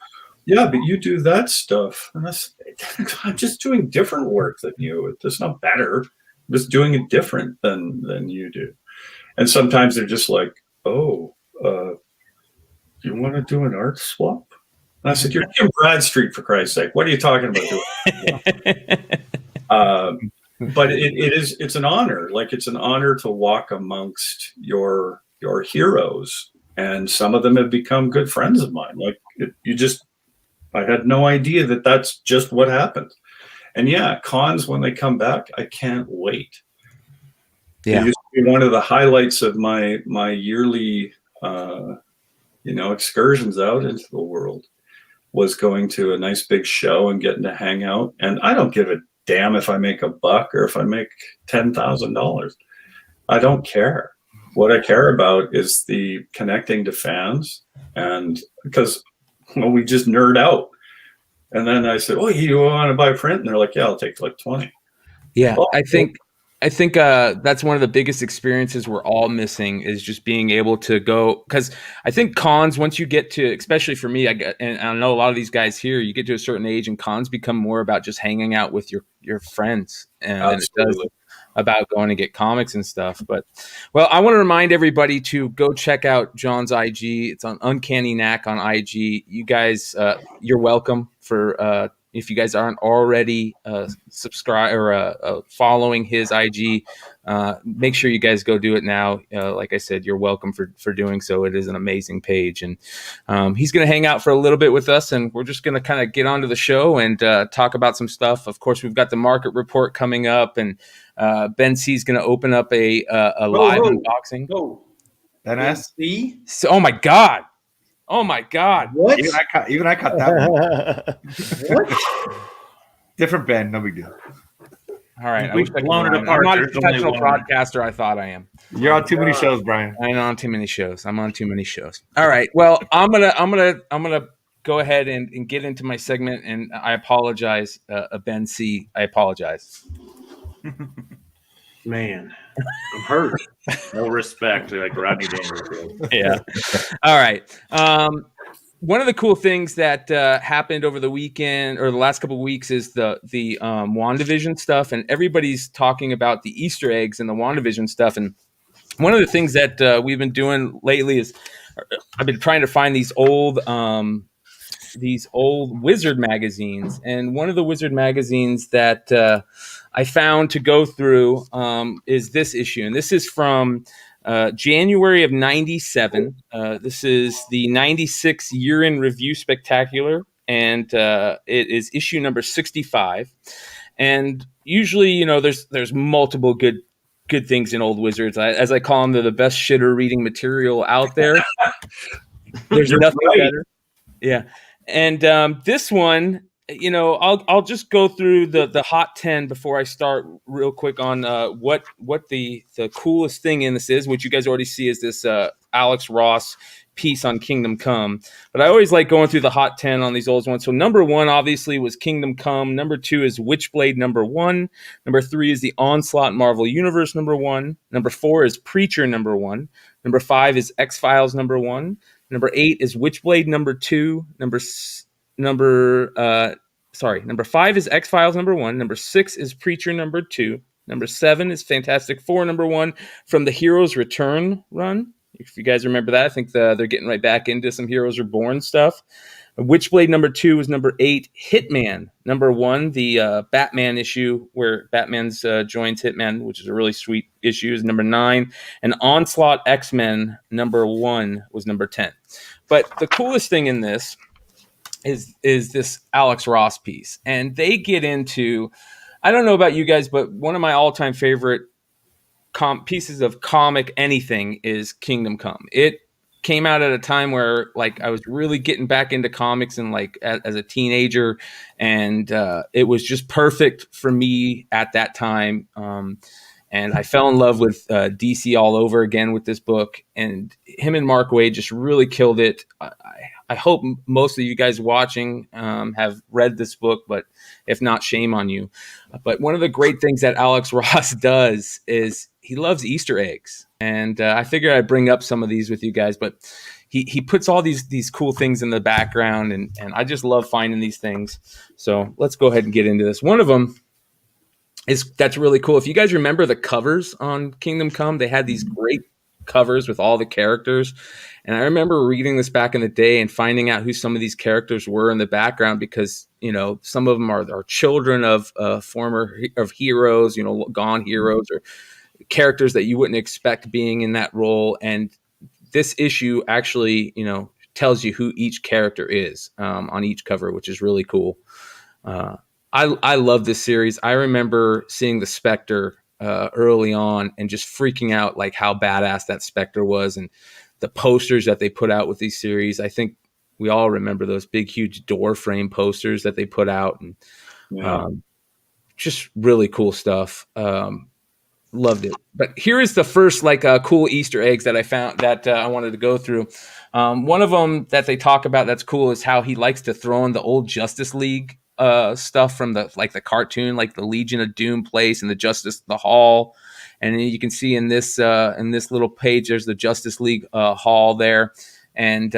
Yeah, but you do that stuff, and I'm just doing different work than you. It's not better. I'm just doing it different than you do. And sometimes they're just like, "Oh, you want to do an art swap?" And I said, "You're Kim Bradstreet, for Christ's sake. What are you talking about doing?" But it's an honor. Like, it's an honor to walk amongst your heroes, and some of them have become good friends of mine. Like, I had no idea that that's just what happened. And yeah, cons, when they come back, I can't wait.
Yeah.
It used to be one of the highlights of my yearly, excursions out into the world, was going to a nice big show and getting to hang out. And I don't give a damn if I make $1 or if I make $10,000. I don't care. What I care about is the connecting to fans, and because we just nerd out. And then I said, "Oh, you want to buy print?" And they're like, "Yeah, I'll take like 20."
Yeah,
Oh,
I think that's one of the biggest experiences we're all missing, is just being able to go, because I think cons, once you get to, especially for me, and I know a lot of these guys here, you get to a certain age and cons become more about just hanging out with your friends, and it does about going to get comics and stuff. But, well, I want to remind everybody to go check out John's IG. It's on Uncanny Knack on IG. You guys, you're welcome for if you guys aren't already subscribe or following his IG, make sure you guys go do it now. Like I said, you're welcome for doing so. It is an amazing page, and he's going to hang out for a little bit with us, and we're just going to kind of get onto the show and talk about some stuff. Of course, we've got the market report coming up, and Ben C is going to open up a live unboxing.
Oh,
Dennis?
see?
So, oh my god!
What?
Even I caught that one.
What?
Different Ben, no big deal.
All right,
We've blown it apart.
I'm not a
There's only
professional
one.
broadcaster. I thought I am.
You're on too many shows, Brian.
I'm on too many shows. All right. Well, I'm gonna go ahead and get into my segment, and I apologize, Ben C. I apologize.
Man, I'm hurt.
No respect, like Rodney Dangerfield.
Yeah. All right. One of the cool things that happened over the weekend or the last couple of weeks is the WandaVision stuff, and everybody's talking about the Easter eggs and the WandaVision stuff. And one of the things that we've been doing lately is I've been trying to find these old Wizard magazines, and one of the Wizard magazines that I found to go through is this issue, and this is from January of 97. This is the 96 Year in Review Spectacular, and it is issue number 65. And usually, you know, there's multiple good things in old Wizards. As I call them, they're the best shitter reading material out there. There's nothing better. Yeah. And this one, you know, I'll just go through the hot 10 before I start real quick on what the coolest thing in this is, which you guys already see is this Alex Ross piece on Kingdom Come. But I always like going through the hot 10 on these old ones. So number 1 obviously was Kingdom Come. Number 2 is Witchblade number 1. Number 3 is the Onslaught Marvel Universe number 1. Number 4 is Preacher number 1. Number 5 is X-Files number 1. Number 8 is Witchblade number 2. Number 5 is X-Files number 1. Number 6 is Preacher number 2. Number 7 is Fantastic Four number 1 from the Heroes Return run. If you guys remember that, I think they're getting right back into some Heroes Reborn stuff. Witchblade number 2 is number 8. Hitman number 1, the Batman issue where Batman's joins Hitman, which is a really sweet issue, is number 9. And Onslaught X-Men number 1 was number 10. But the coolest thing in this is this Alex Ross piece. And they get into, I don't know about you guys, but one of my all-time favorite pieces of comic anything is Kingdom Come. It came out at a time where like I was really getting back into comics and like as a teenager, and it was just perfect for me at that time. And I fell in love with DC all over again with this book, and him and Mark Waid just really killed it. I hope most of you guys watching have read this book, but if not, shame on you. But one of the great things that Alex Ross does is he loves Easter eggs. And I figured I'd bring up some of these with you guys, but he puts all these cool things in the background, and I just love finding these things. So let's go ahead and get into this. One of them that's really cool. If you guys remember the covers on Kingdom Come, they had these great covers with all the characters. And I remember reading this back in the day and finding out who some of these characters were in the background, because, you know, some of them are children of heroes, you know, gone heroes, or characters that you wouldn't expect being in that role. And this issue actually, you know, tells you who each character is on each cover, which is really cool. I love this series. I remember seeing the Spectre early on and just freaking out like how badass that Spectre was, and the posters that they put out with these series. I think we all remember those big, huge door frame posters that they put out, and just really cool stuff. Loved it. But here is the first cool Easter eggs that I found that I wanted to go through. One of them that they talk about that's cool is how he likes to throw in the old Justice League stuff from the cartoon, like the Legion of Doom place and the Hall. And you can see in this little page, there's the Justice League Hall there. And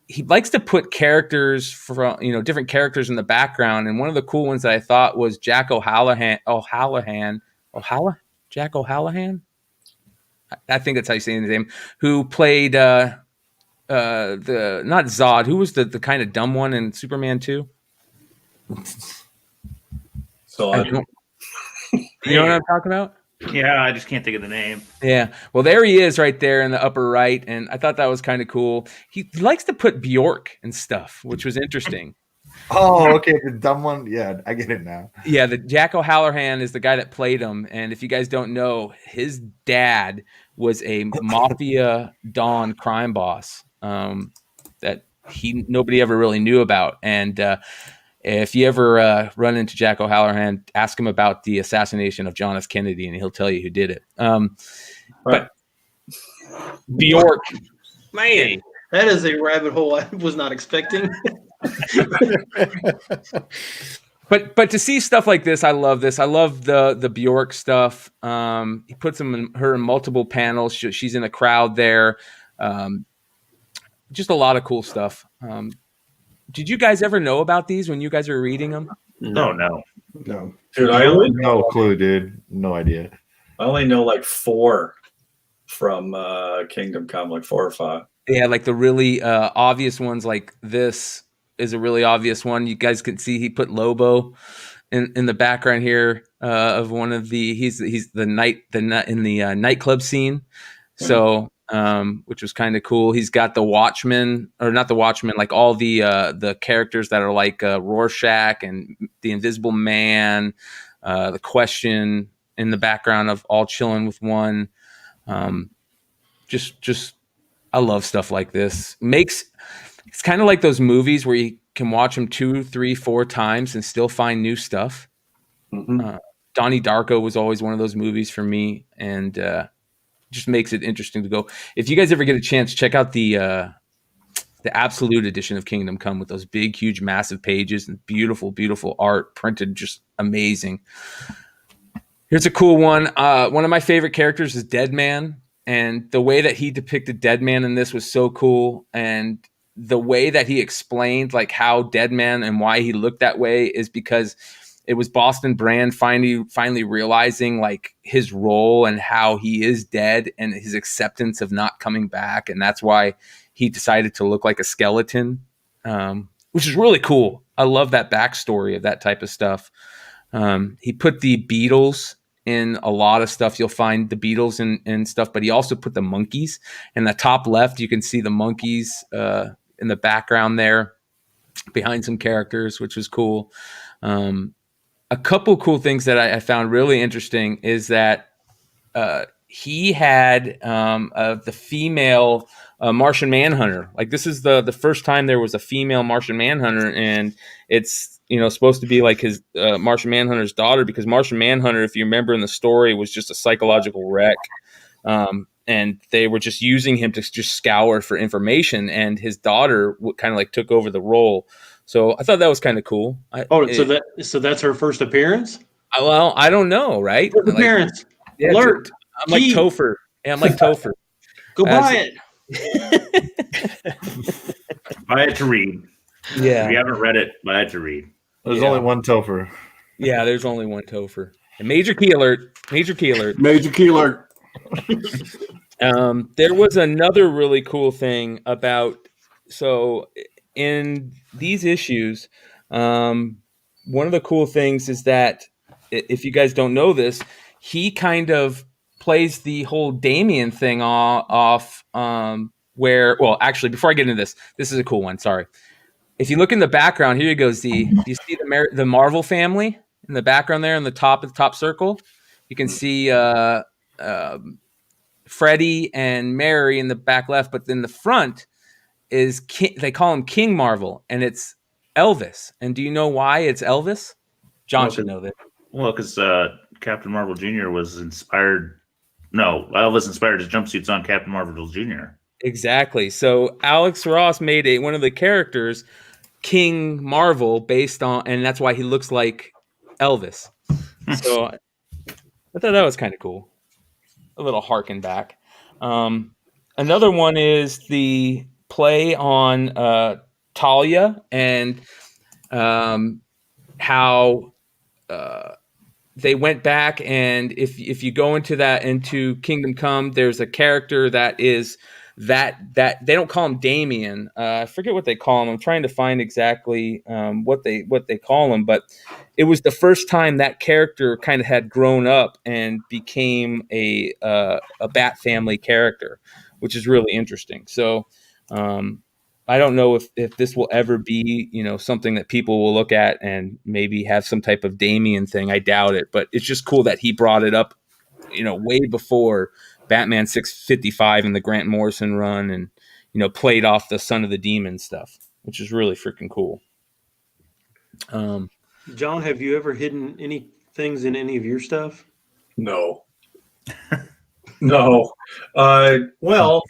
he likes to put characters from, you know, different characters in the background. And one of the cool ones that I thought was Jack O'Hallahan. Jack O'Hallahan? I think that's how you say his name. Who played not Zod? Who was the kind of dumb one in Superman 2?
So
I don't. You know what I'm talking about?
Yeah, I just can't think of the name.
Yeah. Well, there he is right there in the upper right. And I thought that was kind of cool. He likes to put Bjork and stuff, which was interesting.
Oh, okay, the dumb one. Yeah, I get it now.
Yeah, the Jack O'Halloran is the guy that played him. And if you guys don't know, his dad was a mafia Don crime boss that nobody ever really knew about. And if you ever run into Jack O'Halloran, ask him about the assassination of John F. Kennedy, and he'll tell you who did it. But Bjork,
Man, that is a rabbit hole I was not expecting.
but to see stuff like this, I love this. I love the Bjork stuff. He puts her in multiple panels. She's in a crowd there. Just a lot of cool stuff. Did you guys ever know about these when you guys were reading them?
No.
No,
Dude, I only
no clue, dude. No idea.
I only know like 4 from Kingdom Come, like 4 or 5.
Yeah, like the really obvious ones. Like this is a really obvious one. You guys can see he put Lobo in the background here of one of the. He's the nightclub scene. So. Which was kind of cool. He's got the Watchmen, or not the Watchmen, like all the characters that are like Rorschach and the Invisible Man, the Question in the background of all chilling with one. Just I love stuff like this. It's kind of like those movies where you can watch them 2, 3, 4 times and still find new stuff.
Mm-hmm.
Donnie Darko was always one of those movies for me, and just makes it interesting to go. If you guys ever get a chance, check out the absolute edition of Kingdom Come with those big, huge, massive pages and beautiful, beautiful art printed, just amazing. Here's a cool one. One of my favorite characters is Deadman, and the way that he depicted Deadman in this was so cool. And the way that he explained like how Deadman and why he looked that way is because it was Boston Brand finally realizing like his role and how he is dead and his acceptance of not coming back. And that's why he decided to look like a skeleton, which is really cool. I love that backstory of that type of stuff. He put the Beatles in a lot of stuff. You'll find the Beatles and stuff, but he also put the monkeys in the top left. You can see the monkeys in the background there behind some characters, which was cool. A couple cool things that I found really interesting is that he had the female Martian Manhunter. Like this is the first time there was a female Martian Manhunter, and it's supposed to be like his Martian Manhunter's daughter, because Martian Manhunter, if you remember in the story, was just a psychological wreck, and they were just using him to just scour for information, and his daughter kind of like took over the role. So I thought that was kind of cool.
So that's her first appearance?
Well, I don't know, right?
First appearance.
Yeah,
Alert.
I'm like Topher. Yeah, I'm like Topher.
Go buy
it. Buy it to read.
Yeah.
If you haven't read it, buy it to read.
There's only one Topher.
Yeah, there's only one Topher. And major key alert. Major key alert.
Major key alert.
There was another really cool thing about, so in these issues, one of the cool things is that, if you guys don't know this, he kind of plays the whole Damien thing off where, well, actually, before I get into this is a cool one. Sorry. If you look in the background, here you go, Z. Do you see the Marvel family in the background there in the top circle? You can see Freddie and Mary in the back left, but then the front is they call him King Marvel, and it's Elvis. And do you know why it's Elvis? John should know that.
Well, because Captain Marvel Jr. was inspired. No, Elvis inspired his jumpsuits on Captain Marvel Jr.
Exactly. So Alex Ross made one of the characters King Marvel based on, and that's why he looks like Elvis. So I thought that was kind of cool. A little harken back. Another one is the play on Talia and how they went back, and if you go into Kingdom Come, there's a character that is that they don't call him Damien. I forget what they call him. I'm trying to find exactly what they call him, but it was the first time that character kind of had grown up and became a Bat Family character, which is really interesting. So I don't know if this will ever be, something that people will look at and maybe have some type of Damien thing. I doubt it, but it's just cool that he brought it up, way before Batman 655 and the Grant Morrison run, and played off the Son of the Demon stuff, which is really freaking cool.
John, have you ever hidden any things in any of your stuff?
No. No. Well,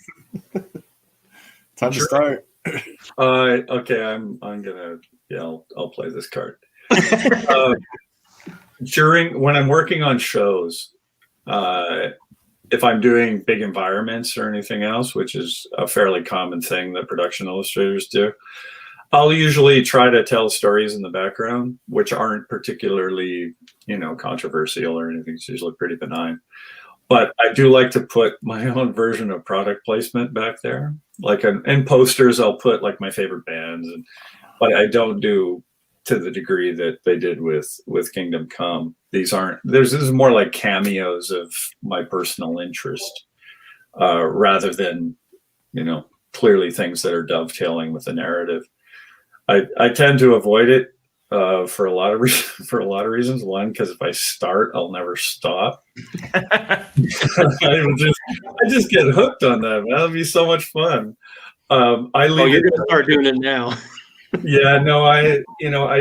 Time to start.
okay, I'm gonna, I'll play this card. When I'm working on shows, if I'm doing big environments or anything else, which is a fairly common thing that production illustrators do, I'll usually try to tell stories in the background, which aren't particularly, controversial or anything. It's usually pretty benign. But I do like to put my own version of product placement back there. Like in posters, I'll put like my favorite bands, but I don't do to the degree that they did with Kingdom Come. This is more like cameos of my personal interest, rather than, clearly things that are dovetailing with the narrative. I tend to avoid it for a lot of reasons. One, because if I start, I'll never stop. I just get hooked on that. That'll be so much fun. You're
going to start doing it now.
Yeah, no, I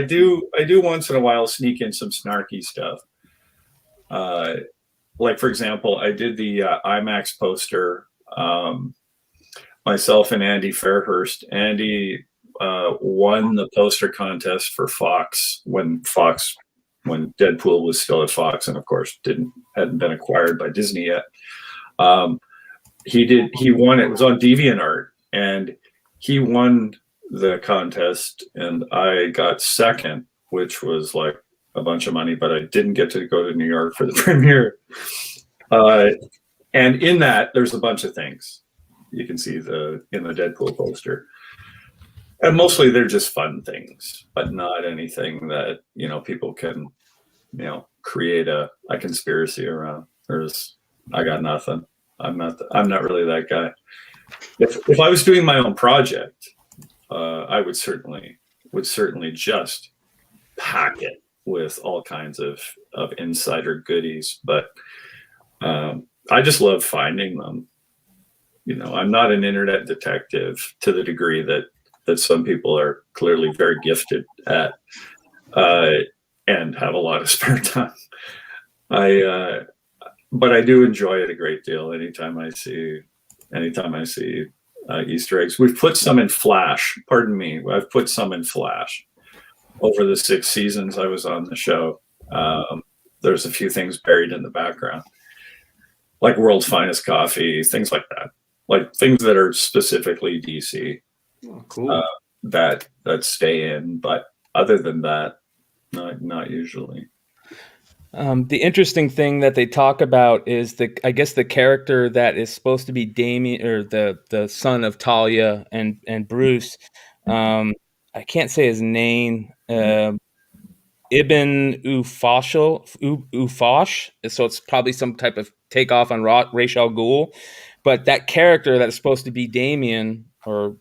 do once in a while sneak in some snarky stuff. Like for example, I did the IMAX poster, myself and Andy Fairhurst. Andy won the poster contest for Fox when Deadpool was still at Fox, and of course hadn't been acquired by Disney yet. He won. It was on DeviantArt, and he won the contest, and I got second, which was like a bunch of money, but I didn't get to go to New York for the premiere. And in that, there's a bunch of things you can see in the Deadpool poster. And mostly they're just fun things, but not anything that, people can, create a conspiracy around. I got nothing. I'm not really that guy. If I was doing my own project, I would certainly just pack it with all kinds of insider goodies. But I just love finding them. I'm not an internet detective to the degree that some people are clearly very gifted at, and have a lot of spare time. But I do enjoy it a great deal. Anytime I see Easter eggs. We've put some in Flash. Pardon me. I've put some in Flash over the 6 seasons I was on the show. There's a few things buried in the background, like World's Finest Coffee, things like that, like things that are specifically DC.
Oh, cool.
That stay in, but other than that, not usually.
The interesting thing that they talk about is the character that is supposed to be Damien, or the son of Talia and Bruce. I can't say his name. Ibn Ufash. So it's probably some type of takeoff on Ra's al Ghul. But that character that is supposed to be Damien, or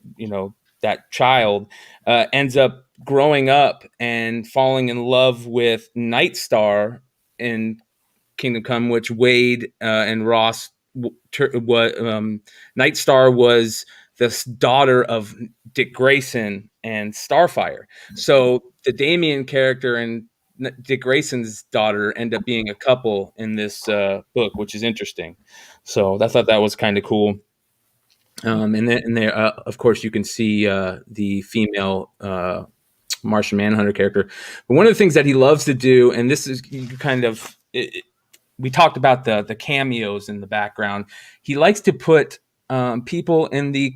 that child, ends up growing up and falling in love with Nightstar in Kingdom Come, which Wade and Ross, Nightstar was the daughter of Dick Grayson and Starfire. So the Damien character and Dick Grayson's daughter end up being a couple in this book, which is interesting. So I thought that was kind of cool. And there, of course, you can see the female Martian Manhunter character. But one of the things that he loves to do, and this is kind of, we talked about the cameos in the background. He likes to put people in the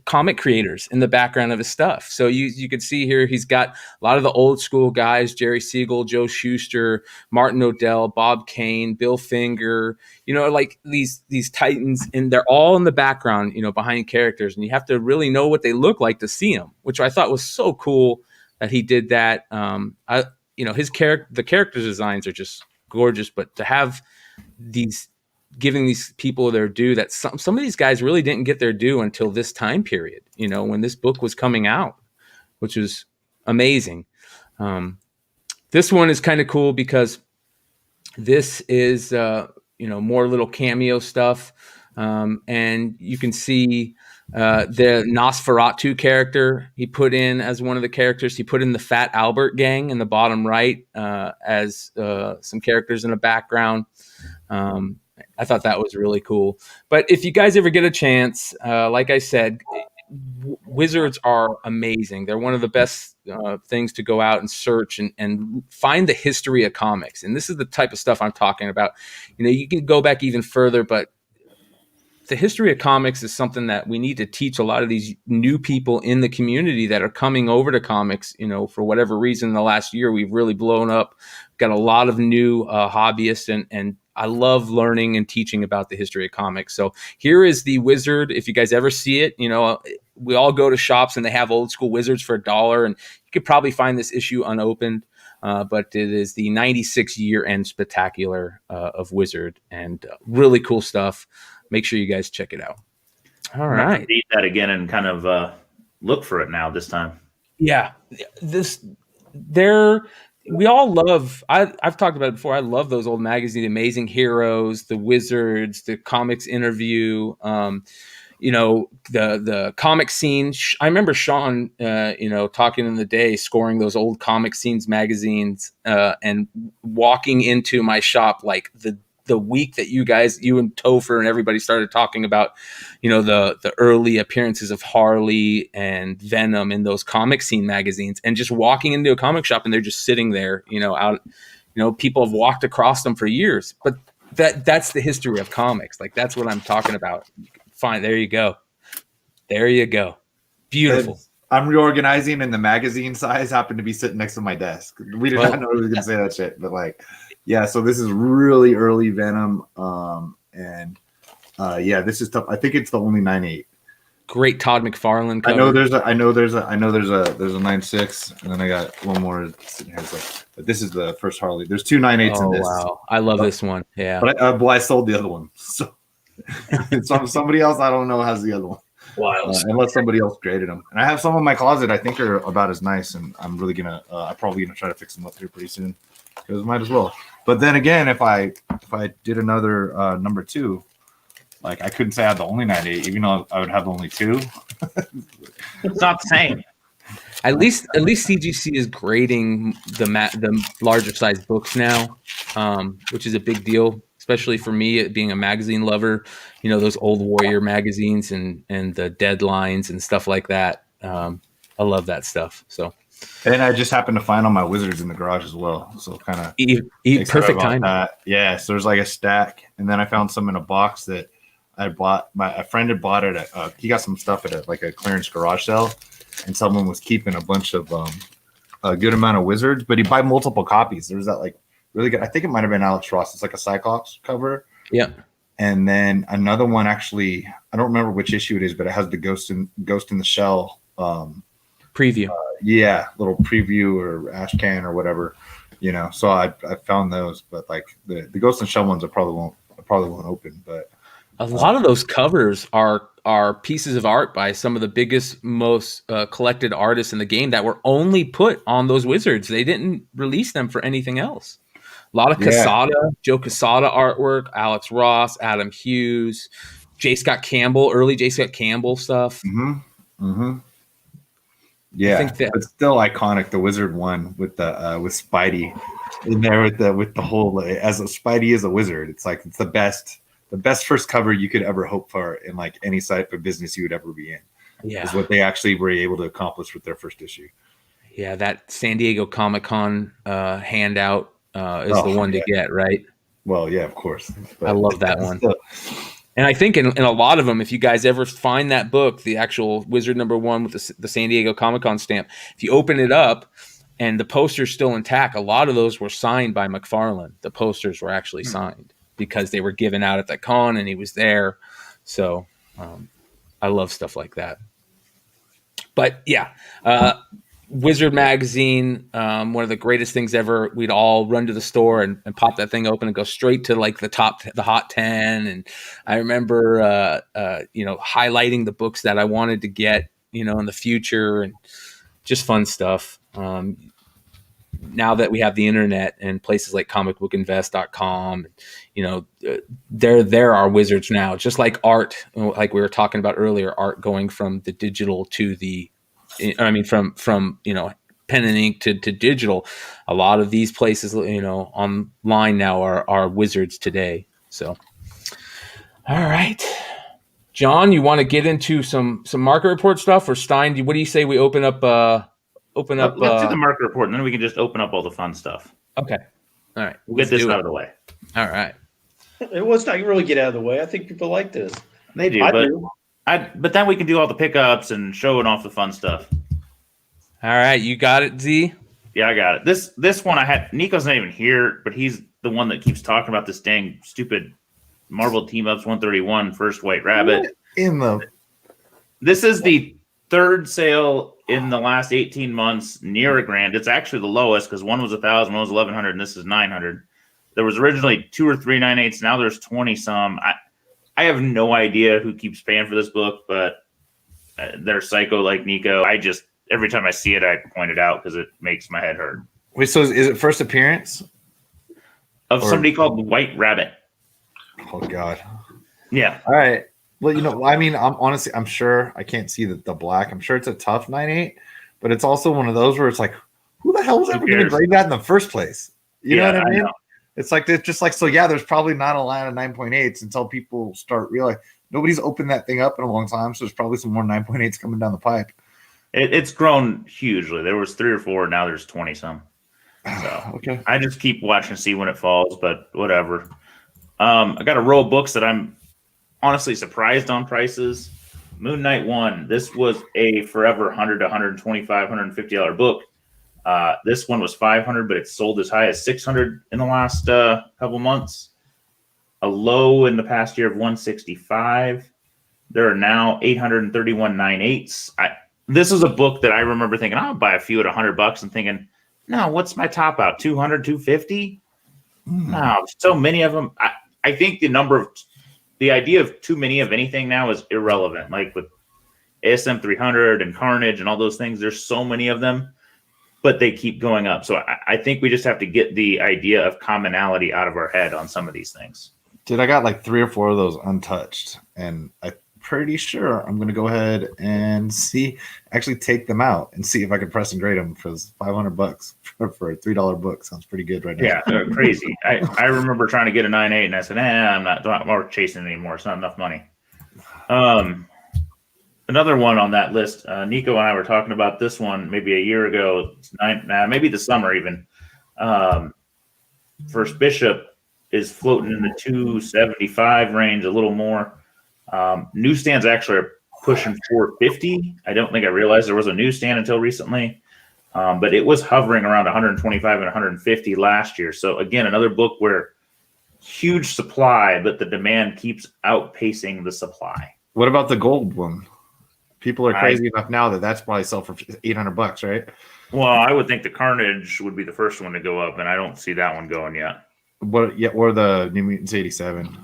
comic creators in the background of his stuff. So you can see here he's got a lot of the old school guys: Jerry Siegel, Joe Shuster, Martin Odell, Bob Kane, Bill Finger. Like these titans, and they're all in the background, behind characters, and you have to really know what they look like to see them, which I thought was so cool that he did that. The character designs are just gorgeous, but to have giving these people their due, that some of these guys really didn't get their due until this time period, when this book was coming out, which was amazing. This one is kind of cool because this is, more little cameo stuff. And you can see the Nosferatu character he put in as one of the characters. He put in the Fat Albert gang in the bottom right as some characters in the background. I thought that was really cool. But if you guys ever get a chance, like I said, wizards are amazing. They're one of the best things to go out and search and find the history of comics. And this is the type of stuff I'm talking about. You can go back even further, but the history of comics is something that we need to teach a lot of these new people in the community that are coming over to comics. For whatever reason, in the last year, we've really blown up, got a lot of new hobbyists, and I love learning and teaching about the history of comics. So here is the Wizard. If you guys ever see it, we all go to shops and they have old school Wizards for $1, and you could probably find this issue unopened. But it is the 96 year-end spectacular of Wizard, and really cool stuff. Make sure you guys check it out. All right.
Read that again and kind of look for it now this time.
Yeah. We all love, I've talked about it before. I love those old magazines, The Amazing Heroes, The Wizards, the Comics Interview, the comic scene. I remember Sean, talking in the day, scoring those old comic scenes magazines and walking into my shop like the week that you and Topher and everybody started talking about, the early appearances of Harley and Venom in those comic scene magazines, and just walking into a comic shop and they're just sitting there, out, people have walked across them for years, but that's the history of comics. Like, that's what I'm talking about. Fine. There you go. Beautiful.
I'm reorganizing, and the magazine size happened to be sitting next to my desk. We did not know we were going to say that shit, but so this is really early Venom. This is tough. I think it's the only 9.8.
Great Todd McFarlane cover.
I know there's a 9.6, and then I got one more sitting here. But this is the first Harley. There's two 9.8s in this.
Wow. I love this one. Yeah.
But I sold the other one. So somebody else, I don't know, has the other one.
Wild.
Unless somebody else created them. And I have some in my closet I think are about as nice, and I'm really gonna I'm probably gonna try to fix them up here pretty soon, because might as well. But then again, if I did another number 2, like, I couldn't say I had the only 9.8, even though I would have only 2.
It's not the same.
At least CGC is grading the larger size books now, which is a big deal, especially for me, being a magazine lover. Those old Warrior magazines and the Deadlines and stuff like that. I love that stuff. So,
and I just happened to find all my Wizards in the garage as well. So kind of
perfect time.
Yeah. So there's like a stack, and then I found some in a box that I bought. A friend had bought it. He got some stuff at a clearance garage sale, and someone was keeping a bunch of a good amount of Wizards, but he'd buy multiple copies. There was that really good. I think it might have been Alex Ross. It's like a Cyclops cover. Yeah. And then another one, actually, I don't remember which issue it is, but it has the Ghost in the Shell
preview.
Little preview or ash can or whatever, So I found those, but like the Ghost in the Shell ones I probably won't open. But
a lot of those covers are pieces of art by some of the biggest, most collected artists in the game that were only put on those Wizards. They didn't release them for anything else. A lot of Joe Quesada artwork, Alex Ross, Adam Hughes, J. Scott Campbell, early J. Scott Campbell stuff.
Yeah, I think it's still iconic. The Wizard one with Spidey in there with the whole as a Spidey is a wizard. It's like it's the best first cover you could ever hope for in like any type of business you would ever be in. Yeah, is what they actually were able to accomplish with their first issue.
Yeah, that San Diego Comic-Con handout is the one to get, right?
Well, yeah, of course.
But I love that one. And I think in a lot of them, if you guys ever find that book, the actual Wizard #1 with the San Diego Comic-Con stamp, if you open it up and the poster's still intact, a lot of those were signed by McFarlane. The posters were actually signed because they were given out at the con and he was there. So I love stuff like that. But yeah, Wizard magazine, one of the greatest things ever. We'd all run to the store and pop that thing open and go straight to like the hot 10. And I remember, highlighting the books that I wanted to get, in the future, and just fun stuff. Now that we have the internet and places like comicbookinvest.com, there are wizards now, just like art, like we were talking about earlier, art going from the digital to from pen and ink to digital. A lot of these places, online now are wizards today. So, all right, John, you want to get into some market report stuff, or Stein? What do you say we open up? Let's
do the market report, and then we can just open up all the fun stuff.
Okay, all right,
we'll get this out of the way.
All right.
Let's not really get out of the way. I think people like this.
They do, but then we can do all the pickups and showing off the fun stuff.
All right, you got it, Z?
Yeah, I got it. This one I had. Nico's not even here, but he's the one that keeps talking about this dang stupid Marvel Team Ups 131 First White Rabbit. This is the third sale in the last 18 months near a grand. It's actually the lowest because one was 1,000, one was 1,100, and this is 900. There was originally 2 or 3 9/8. Now there's 20 some. I have no idea who keeps paying for this book, but they're psycho like Nico. Every time I see it, I point it out because it makes my head hurt.
Wait, so is it first appearance
of somebody called White Rabbit?
Oh God.
Yeah.
All right. Well, I'm sure I can't see the black. I'm sure it's a tough 9/8, but it's also one of those where it's like, who the hell is ever going to grade that in the first place? You know what I mean? It's like there's probably not a line of 9.8s until people start realizing nobody's opened that thing up in a long time. So there's probably some more 9.8s coming down the pipe.
It's grown hugely. There was 3 or 4. Now there's 20 some. So
okay.
I just keep watching to see when it falls, but whatever. I got a row of books that I'm honestly surprised on prices. Moon Knight 1. This was a forever $100 to $125, $150 book. This one was $500, but it's sold as high as $600 in the last couple months. A low in the past year of $165. There are now 831 9/8s. This is a book that I remember thinking, I'll buy a few at $100 and thinking, no, what's my top out? 200, 250? No, so many of them. I think the idea of too many of anything now is irrelevant. Like with ASM 300 and Carnage and all those things, there's so many of them, but they keep going up. So I think we just have to get the idea of commonality out of our head on some of these things.
Dude, I got like 3 or 4 of those untouched, and I'm pretty sure I'm going to go ahead and actually take them out and see if I can press and grade them for $500 for a $3 book. Sounds pretty good right now.
Yeah, they're crazy. I remember trying to get a 9/8 and I said, I'm not more chasing it anymore. It's not enough money. Another one on that list, Nico and I were talking about this one maybe a year ago, maybe the summer even. First Bishop is floating in the 275 range, a little more. Newsstands actually are pushing 450. I don't think I realized there was a newsstand until recently, but it was hovering around 125 and 150 last year. So again, another book where huge supply, but the demand keeps outpacing the supply.
What about the gold one? People are crazy enough now that's probably sell for $800, right?
Well, I would think the Carnage would be the first one to go up, and I don't see that one going yet.
Or the New Mutants 87,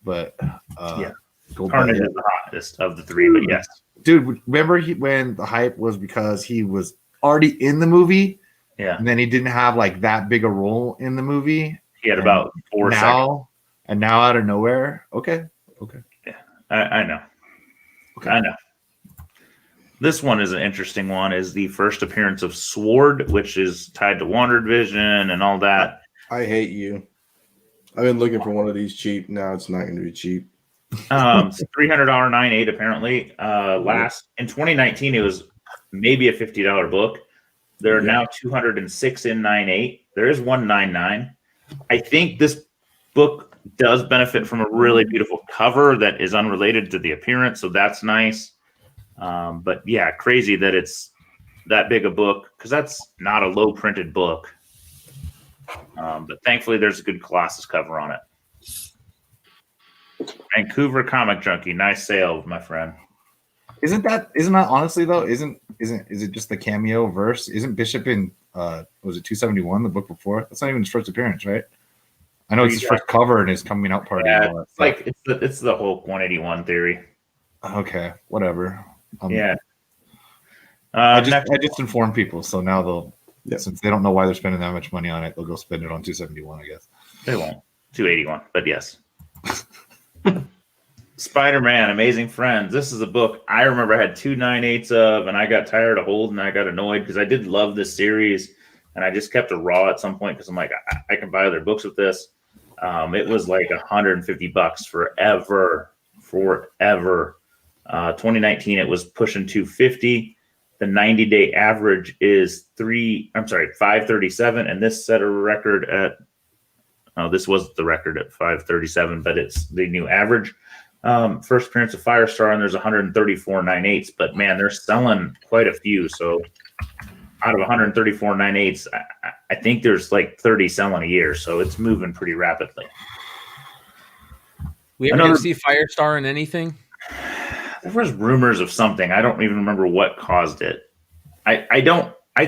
but
yeah. Carnage is the hottest of the 3, but yes.
Dude, remember when the hype was because he was already in the movie?
Yeah.
And then he didn't have like that big a role in the movie.
He had about 4 seconds.
And now out of nowhere. Okay.
Yeah, I know.
Okay.
I know. This one is an interesting one, is the first appearance of Sword, which is tied to Wandered Vision and all that.
I hate you. I've been looking for one of these cheap. Now it's not going to be cheap.
$300 9/8 apparently. In 2019, it was maybe a $50 book. There are now 206 in 9/8. There is 199. I think this book does benefit from a really beautiful cover that is unrelated to the appearance, so that's nice. But yeah, crazy that it's that big a book, because that's not a low printed book. But thankfully, there's a good Colossus cover on it. Vancouver Comic Junkie, nice sale, my friend.
Isn't that honestly though? Is it just the cameo verse? Isn't Bishop in was it 271 the book before? That's not even his first appearance, right? I know it's his first cover and his coming out party.
Yeah,
and all that
it's like it's the whole 181 theory.
Okay, whatever.
Yeah.
I just inform people, so now they'll since they don't know why they're spending that much money on it, they'll go spend it on 271, I guess.
They won't. 281, but yes. Spider-Man, Amazing Friends. This is a book I remember I had 2 9/8 of, and I got tired of holding. I got annoyed because I did love this series, and I just kept it raw at some point because I'm like, I can buy other books with this. It was like $150 forever. 2019, it was pushing 250. The 90-day average is 537, and this set a record at. Oh, this was the record at 537, but it's the new average. First appearance of Firestar, and there's 134 9/8, but man, they're selling quite a few. So out of 134 9/8, I think there's like 30 selling a year, so it's moving pretty rapidly.
We ever see Firestar in anything?
There was rumors of something. I don't even remember what caused it. I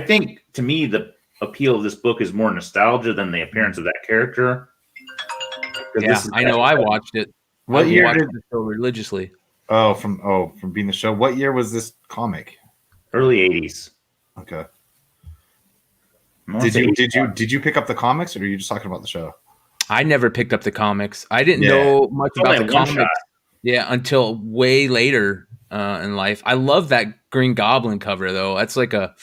think to me the appeal of this book is more nostalgia than the appearance of that character.
Yeah, I know. I watched it.
What year did
the show religiously?
From being the show. What year was this comic?
Early 80s.
Okay. Did you pick up the comics, or are you just talking about the show?
I never picked up the comics. I didn't know much about the comics. Yeah, until way later in life. I love that Green Goblin cover though. That's like for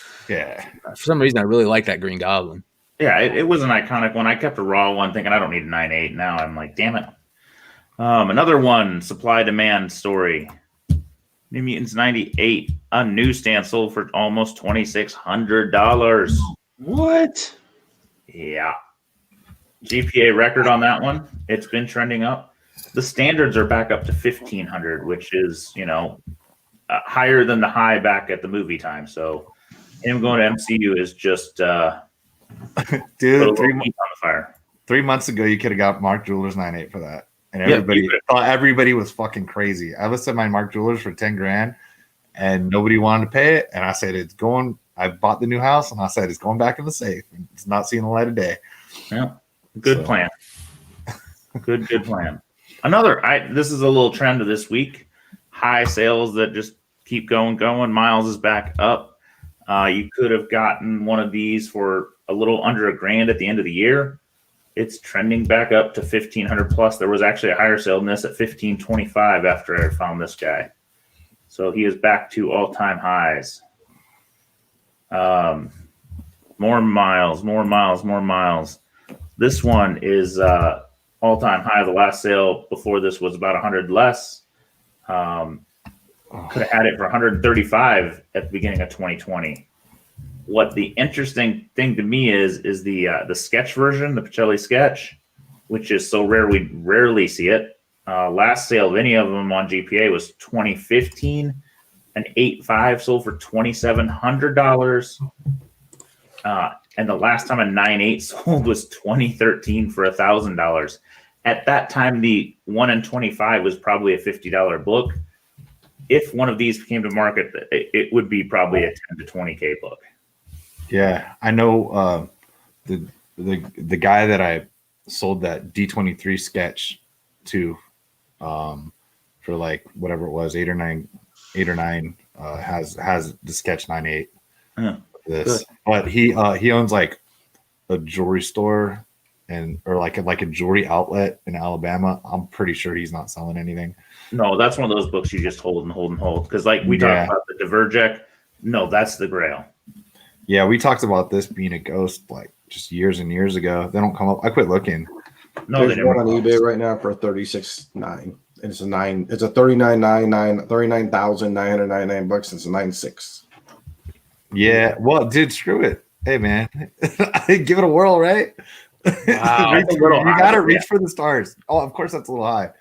some reason I really like that Green Goblin.
Yeah, it was an iconic one. I kept a raw one thinking I don't need a 9/8. Now I'm like, damn it. Another one, supply demand story. New Mutants 98 on newsstand sold for almost $2,600.
What?
Yeah. GPA record on that one. It's been trending up. The standards are back up to 1,500, which is, higher than the high back at the movie time. So him going to MCU is just
dude,
3 months on the fire.
3 months ago, you could have got Mark Jewelers 9/8 for that. And everybody thought everybody was fucking crazy. I listed my Mark Jewelers for 10 grand and nobody wanted to pay it. And I said, it's going, I bought the new house and I said, it's going back in the safe. It's not seeing the light of day.
Yeah. Good plan. Good plan. This is a little trend of this week. High sales that just keep going. Miles is back up. You could have gotten one of these for a little under $1,000 at the end of the year. It's trending back up to 1,500 plus. There was actually a higher sale than this at 1,525 after I found this guy. So he is back to all-time highs. More miles. This one is all-time high. The last sale before this was about 100 less. Could have had it for 135 at the beginning of 2020. What the interesting thing to me is the sketch version, the Pacelli sketch, which is so rare we rarely see it. Last sale of any of them on GPA was 2015. An 8.5 sold for $2,700. And the last time a 9.8 sold was 2013 for $1,000. At that time, the 1 in 25 was probably a $50 book. If one of these came to market, it would be probably a 10 to 20K book.
Yeah, I know the guy that I sold that D23 sketch to for like whatever it was, 8 or 9 has the sketch 9.8. This, but he owns like a jewelry store or like a jewelry outlet in Alabama. I'm pretty sure he's not selling anything.
No, that's one of those books you just hold. Because like we talked about the Divergec. No, that's the Grail.
Yeah, we talked about this being a ghost like just years and years ago. They don't come up. I quit looking.
No, there's one on eBay right now for $36,900. It's a $39,999 bucks. It's a 9.6.
Yeah, well, dude, screw it. Hey, man, give it a whirl, right?
Wow.
Reach-
That's a little
you
high,
gotta
but
reach for the stars. Oh, of course that's a little high.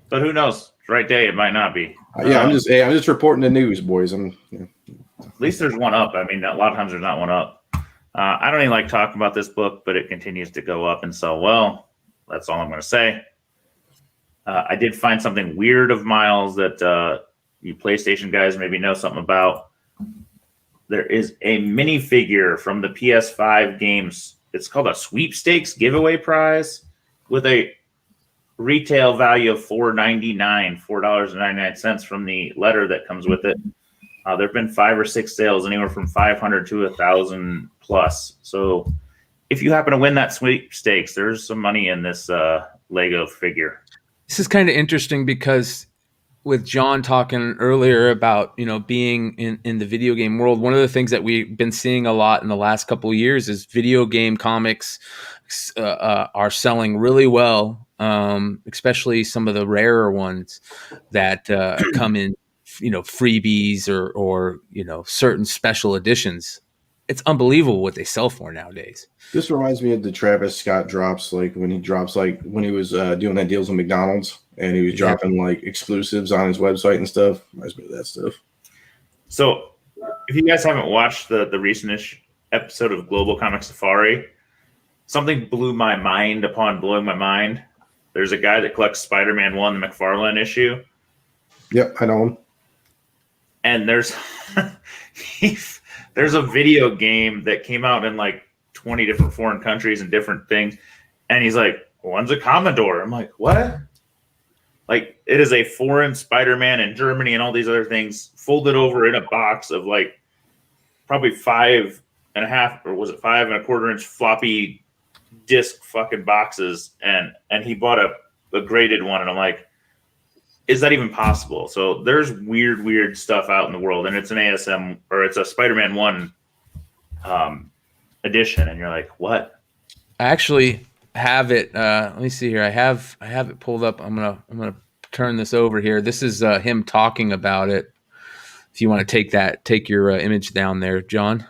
But who knows? Right day, it might not be.
Yeah, I'm just reporting the news, boys.
At least there's one up. I mean, a lot of times there's not one up. I don't even like talking about this book, but it continues to go up and sell well. That's all I'm going to say. I did find something weird of Miles that you PlayStation guys maybe know something about. There is a minifigure from the PS5 games. It's called a sweepstakes giveaway prize with a retail value of $4.99 from the letter that comes with it. There have been 5 or 6 sales, anywhere from 500 to 1,000 plus. So if you happen to win that sweepstakes, there's some money in this Lego figure.
This is kind of interesting because with John talking earlier about, being in the video game world, one of the things that we've been seeing a lot in the last couple of years is video game comics are selling really well, especially some of the rarer ones that come in, freebies or certain special editions. It's unbelievable what they sell for nowadays.
This reminds me of the Travis Scott drops, like when he was doing that deals with McDonald's and he was dropping like exclusives on his website and stuff. Reminds me of that stuff.
So if you guys haven't watched the recent-ish episode of Global Comic Safari, something blew my mind upon blowing my mind. There's a guy that collects Spider-Man 1, the McFarlane issue.
Yep, I know him.
And there's there's a video game that came out in like 20 different foreign countries and different things. And he's like, one's a Commodore. I'm like, what? Like, it is a foreign Spider-Man in Germany and all these other things folded over in a box of like probably 5.5 or was it 5 1/4 inch floppy disc fucking boxes. And he bought a graded one. And I'm like, is that even possible? So there's weird stuff out in the world, and it's an ASM or it's a Spider-Man 1 edition, and you're like, what?
I actually have it. Let me see here. I have it pulled up. I'm gonna turn this over here. This is him talking about it. If you want to take your image down there, John.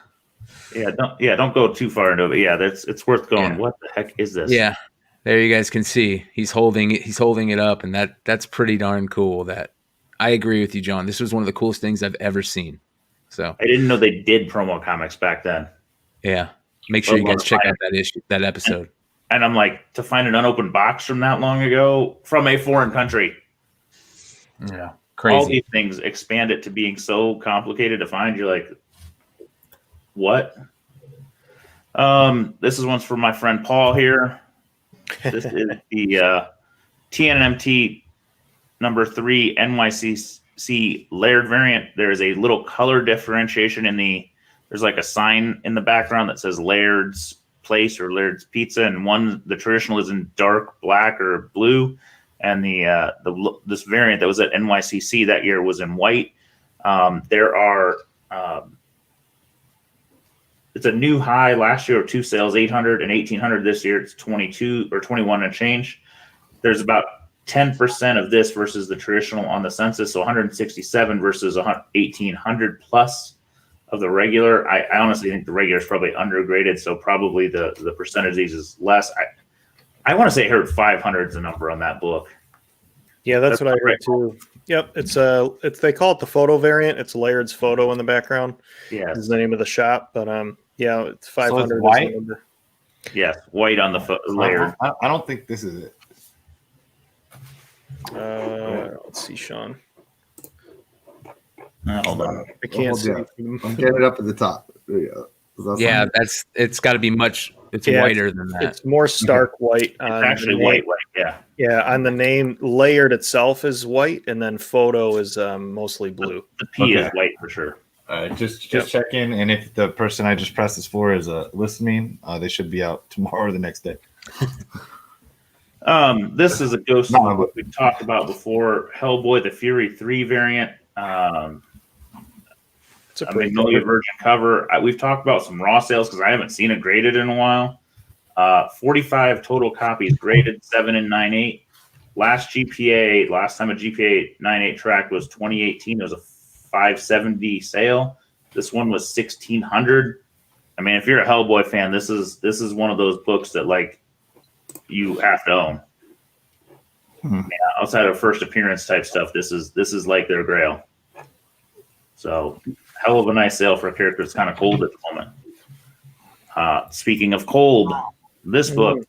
Don't go too far into it. Yeah, it's worth going. Yeah. What the heck is this?
Yeah. There you guys can see he's holding it up, and that's pretty darn cool. That I agree with you, John. This was one of the coolest things I've ever seen. So
I didn't know they did promo comics back then.
Yeah, make sure you guys check out that episode.
And I'm like, to find an unopened box from that long ago from a foreign country.
Yeah, crazy.
All these things expand it to being so complicated to find. You're like, what? This is one's for my friend Paul here. This is the TNMT number 3 NYCC layered variant. There is a little color differentiation there's like a sign in the background that says Laird's Place or Laird's Pizza, and the traditional is in dark black or blue, and this variant that was at NYCC that year was in white. There are it's a new high last year of 2 sales, 800 and 1,800 this year. It's 22 or 21 and change. There's about 10% of this versus the traditional on the census. So 167 versus 1,800 plus of the regular. I honestly think the regular is probably undergraded. So probably the percentage of these is less. I want to say I heard 500 is the number on that book.
Yeah, that's what I heard too. Yep, it's they call it the photo variant. It's Laird's photo in the background.
Yeah,
is the name of the shop. But yeah, it's 500.
So it's white.
Yes, white on the Laird.
I don't think this is it.
Let's see, Sean.
Hold on.
I can't see.
I'm getting it up at the top. There you go.
Yeah, it's got to be much. It's whiter than that.
It's more stark white.
It's actually white. Yeah.
Yeah, on the name, Layered itself is white, and then photo is mostly blue.
The P is white for sure.
Just check in, and if the person I just pressed this for is listening, they should be out tomorrow or the next day.
This is a ghost of what we talked about before. Hellboy, the Fury 3 variant. It's a Magnolia Virgin cover. We've talked about some raw sales because I haven't seen it graded in a while. 45 total copies graded, 7 and 9.8. Last time a GPA 9.8 track was 2018. It was a 570 sale. This one was 1,600. I mean, if you're a Hellboy fan, this is one of those books that like you have to own. Yeah, outside of first appearance type stuff, this is like their grail. So, hell of a nice sale for a character that's kind of cold at the moment. Speaking of cold, this book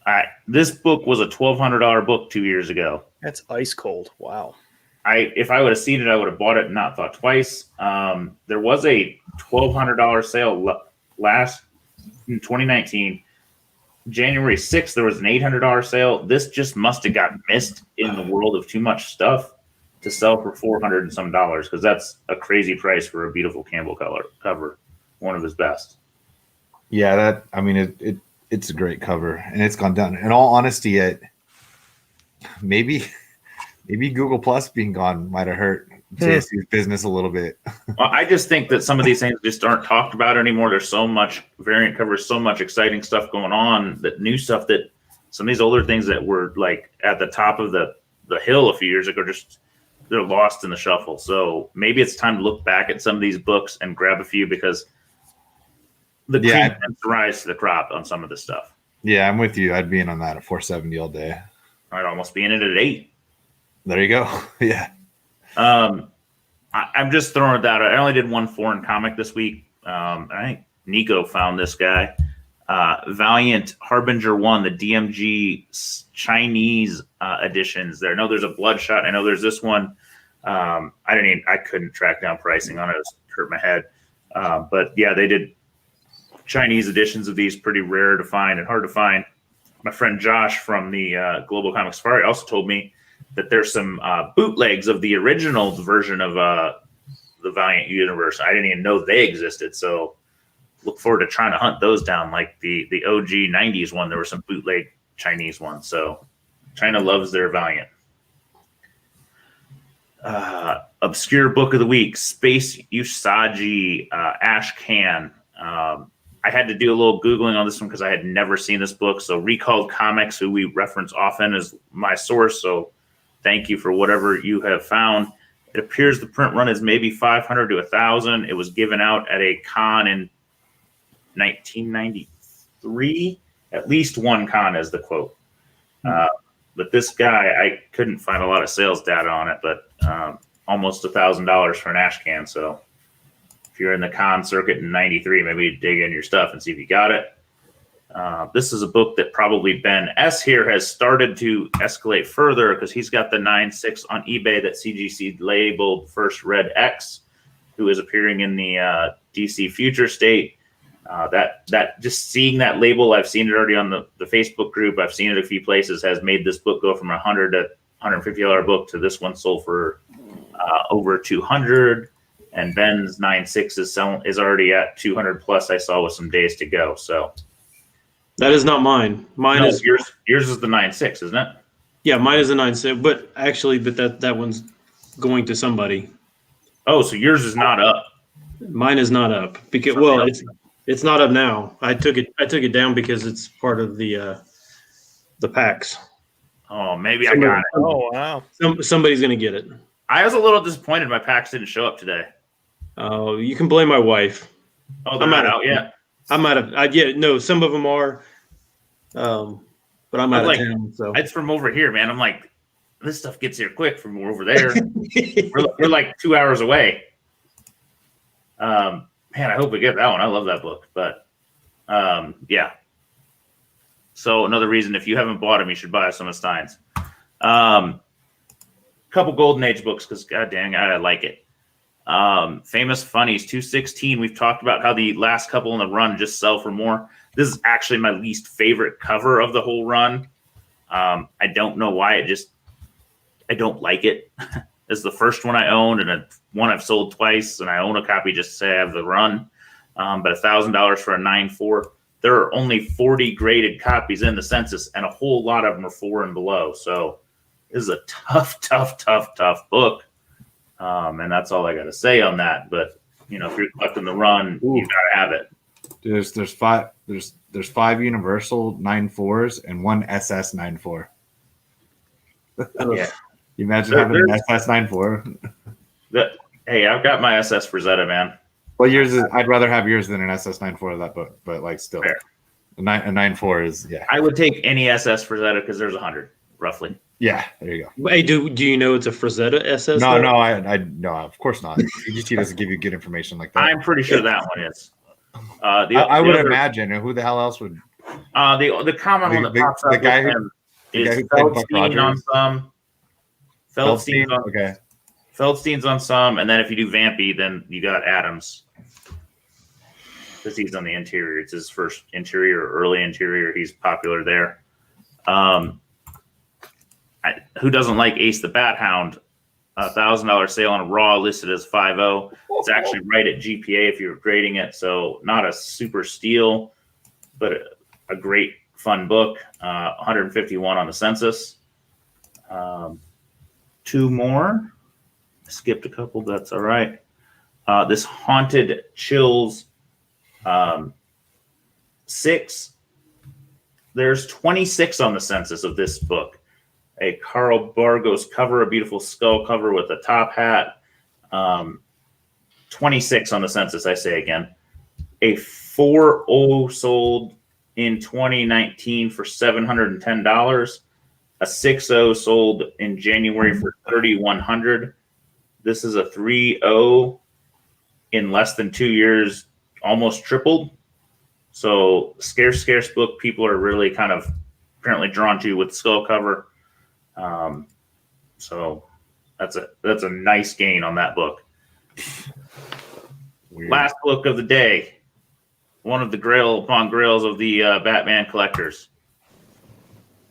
was a $1,200 book 2 years ago.
That's ice cold. Wow.
If I would have seen it, I would have bought it and not thought twice. There was a $1,200 sale last in 2019. January 6th, there was an $800 sale. This just must have got missed in the world of too much stuff to sell for $400 and some dollars, because that's a crazy price for a beautiful Campbell cover, one of his best.
Yeah, it's a great cover, and it's gone down. In all honesty, maybe Google Plus being gone might have hurt JSU's business a little bit.
Well, I just think that some of these things just aren't talked about anymore. There's so much variant covers, so much exciting stuff going on, that new stuff, that some of these older things that were like at the top of the hill a few years ago, they're lost in the shuffle. So maybe it's time to look back at some of these books and grab a few, because the cream tends to rise to the crop on some of this stuff.
Yeah, I'm with you. I'd be in on that at 470 all day.
I'd almost be in it at 8.
There you go. Yeah.
I'm just throwing it out. I only did one foreign comic this week. I think Nico found this guy. Valiant Harbinger 1, the DMG Chinese editions there. I know there's a Bloodshot. I know there's this one. I couldn't track down pricing on it. It was hurt my head. But yeah, they did Chinese editions of these, pretty rare to find and hard to find. My friend Josh from the Global Comic Safari also told me that there's some bootlegs of the original version of the Valiant universe. I didn't even know they existed. So look forward to trying to hunt those down. Like the OG 90s one, there were some bootleg Chinese ones. So China loves their Valiant. Obscure book of the week, Space Usagi, Ash Can. I had to do a little Googling on this one because I had never seen this book. So Recalled Comics, who we reference often, is my source. So thank you for whatever you have found. It appears the print run is maybe 500 to 1,000. It was given out at a con in 1993. At least one con is the quote. But this guy, I couldn't find a lot of sales data on it, but almost $1,000 for an Ash Can. So if you're in the con circuit in 93, maybe dig in your stuff and see if you got it. This is a book that probably Ben S. here has started to escalate further, because he's got the 9.6 on eBay that CGC labeled First Red X, who is appearing in the DC Future State. That just seeing that label, I've seen it already on the Facebook group. I've seen it a few places, has made this book go from $100 to $150 book to this one sold for over $200. And Ben's 9.6 is already at 200 plus. I saw with some days to go. So.
That is not mine. Mine is
yours is the 9.6, isn't it?
Yeah, mine is the 9.6. But actually, that one's going to somebody.
Oh, so yours is not up.
Mine is not up because it's not up now. I took it down because it's part of the packs.
Oh, maybe I got it.
Oh wow.
Somebody's gonna get it.
I was a little disappointed my packs didn't show up today.
Oh, you can blame my wife.
Oh, they're not out yet.
I'm out of. No, some of them are. But I'm out of town. So
it's from over here, man. I'm like, this stuff gets here quick from over there. we're like 2 hours away. Man, I hope we get that one. I love that book. But yeah. So another reason, if you haven't bought them, you should buy some of Stein's. Couple Golden Age books, because god dang, I like it. Famous Funnies 216. We've talked about how the last couple in the run just sell for more. This is actually my least favorite cover of the whole run. I don't know why. I don't like it. It's the first one I owned, and one I've sold twice, and I own a copy just to say I have the run. But $1,000 for a 9.4. There are only 40 graded copies in the census, and a whole lot of them are 4 and below. So this is a tough book. And that's all I got to say on that. But if you're collecting the run, you gotta have it.
There's five Universal 9.4s and one SS 9.4.
Yeah.
You imagine having an SS 9.4.
Hey, I've got my SS Rosetta, man.
Well, yours is. I'd rather have yours than an SS94 of that book, but like still,
Fair.
a 9.4 is
I would take any SS Frazetta because there's 100 roughly.
Yeah, there you go.
Hey, do you know it's a Frazetta SS?
No,
though?
no, I no, of course not. CGT doesn't give you good information like that.
I'm pretty sure that one is.
I would imagine. And who the hell else would?
The common one that pops up
the guy
with
who-
him
the guy
is
who played Buck
Feldstein on
Rogers?
some. Feldstein's on,
Okay.
Feldstein's on some, and then if you do Vampy, then you got Adams. Because he's on the interior. It's his first interior or early interior. He's popular there. Who doesn't like Ace the Bat Hound? $1,000 sale on a raw listed as 5.0. It's actually right at GPA if you're grading it. So not a super steal, but a great fun book. 151 on the census. Two more. Skipped a couple. That's all right. This Haunted Chills 6. There's 26 on the census of this book. A Carl Bargos cover, a beautiful skull cover with a top hat. 26 on the census, I say again. A 4.0 sold in 2019 for $710. A 6.0 sold in January for $3,100. This is a 3.0 in less than 2 years, almost tripled. So scarce book. People are really kind of apparently drawn to with the skull cover. So that's a nice gain on that book.
Weird.
Last book of the day, one of the grail upon grails of the Batman collectors,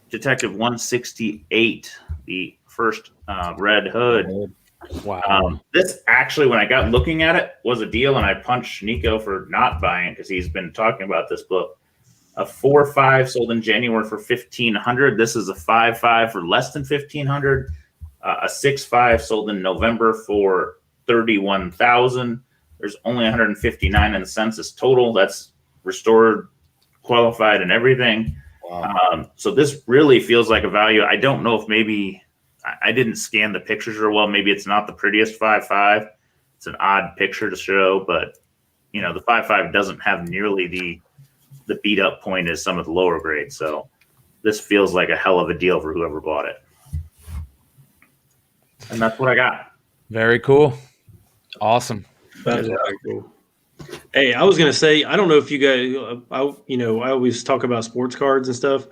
Detective 168, the first Red Hood.
Wow.
This actually, when I got looking at it, was a deal, and I punched Nico for not buying it because he's been talking about this book. A 4.5 sold in January for $1,500. This is a 5.5 for less than $1,500. A 6.5 sold in November for $31,000. There's only 159 in the census total. That's restored, qualified, and everything.
Wow.
So this really feels like a value. I don't know if maybe I didn't scan the pictures real well. Maybe it's not the prettiest 5.5. It's an odd picture to show, but the 5.5 doesn't have nearly the beat up point as some of the lower grades. So this feels like a hell of a deal for whoever bought it. And that's what I got.
Very cool. Awesome.
That is very cool. Hey, I was gonna say, I don't know if you guys, I always talk about sports cards and stuff,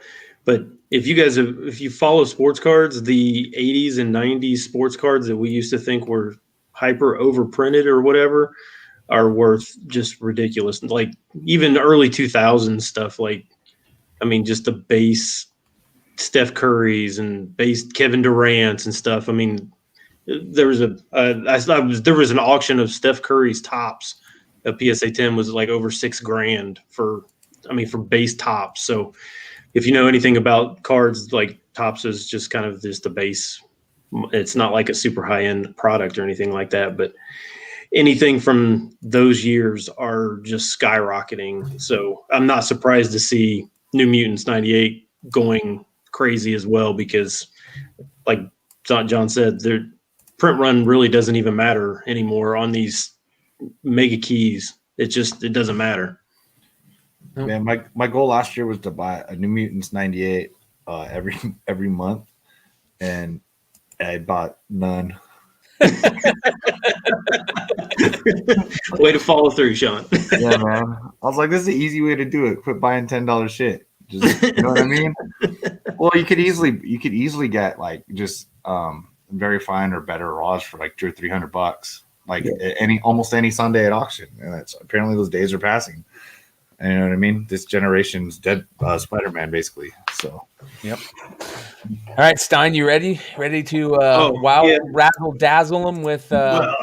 but if you follow sports cards, the 80s and 90s sports cards that we used to think were hyper overprinted or whatever are worth just ridiculous. Like even early 2000s stuff, just the base Steph Curry's and base Kevin Durant's and stuff. I mean, there was there was an auction of Steph Curry's tops. A PSA 10 was like over $6,000 for base tops. So if you know anything about cards, like tops is just kind of just the base. It's not like a super high end product or anything like that, but anything from those years are just skyrocketing. So I'm not surprised to see New Mutants 98 going crazy as well, because like John said, their print run really doesn't even matter anymore on these mega keys. It doesn't matter.
Man, my goal last year was to buy a New Mutants 98 every month, and I bought none.
Way to follow through, Sean.
Yeah, man. I was like, this is the easy way to do it. Quit buying $10 shit. Just, you know what I mean? Well, you could easily get like just very fine or better raws for like $200 or $300, like almost any Sunday at auction. And that's apparently those days are passing. And you know what I mean? This generation's dead Spider-Man, basically. So,
yep. All right, Stein, you ready? Ready to razzle dazzle them with?
So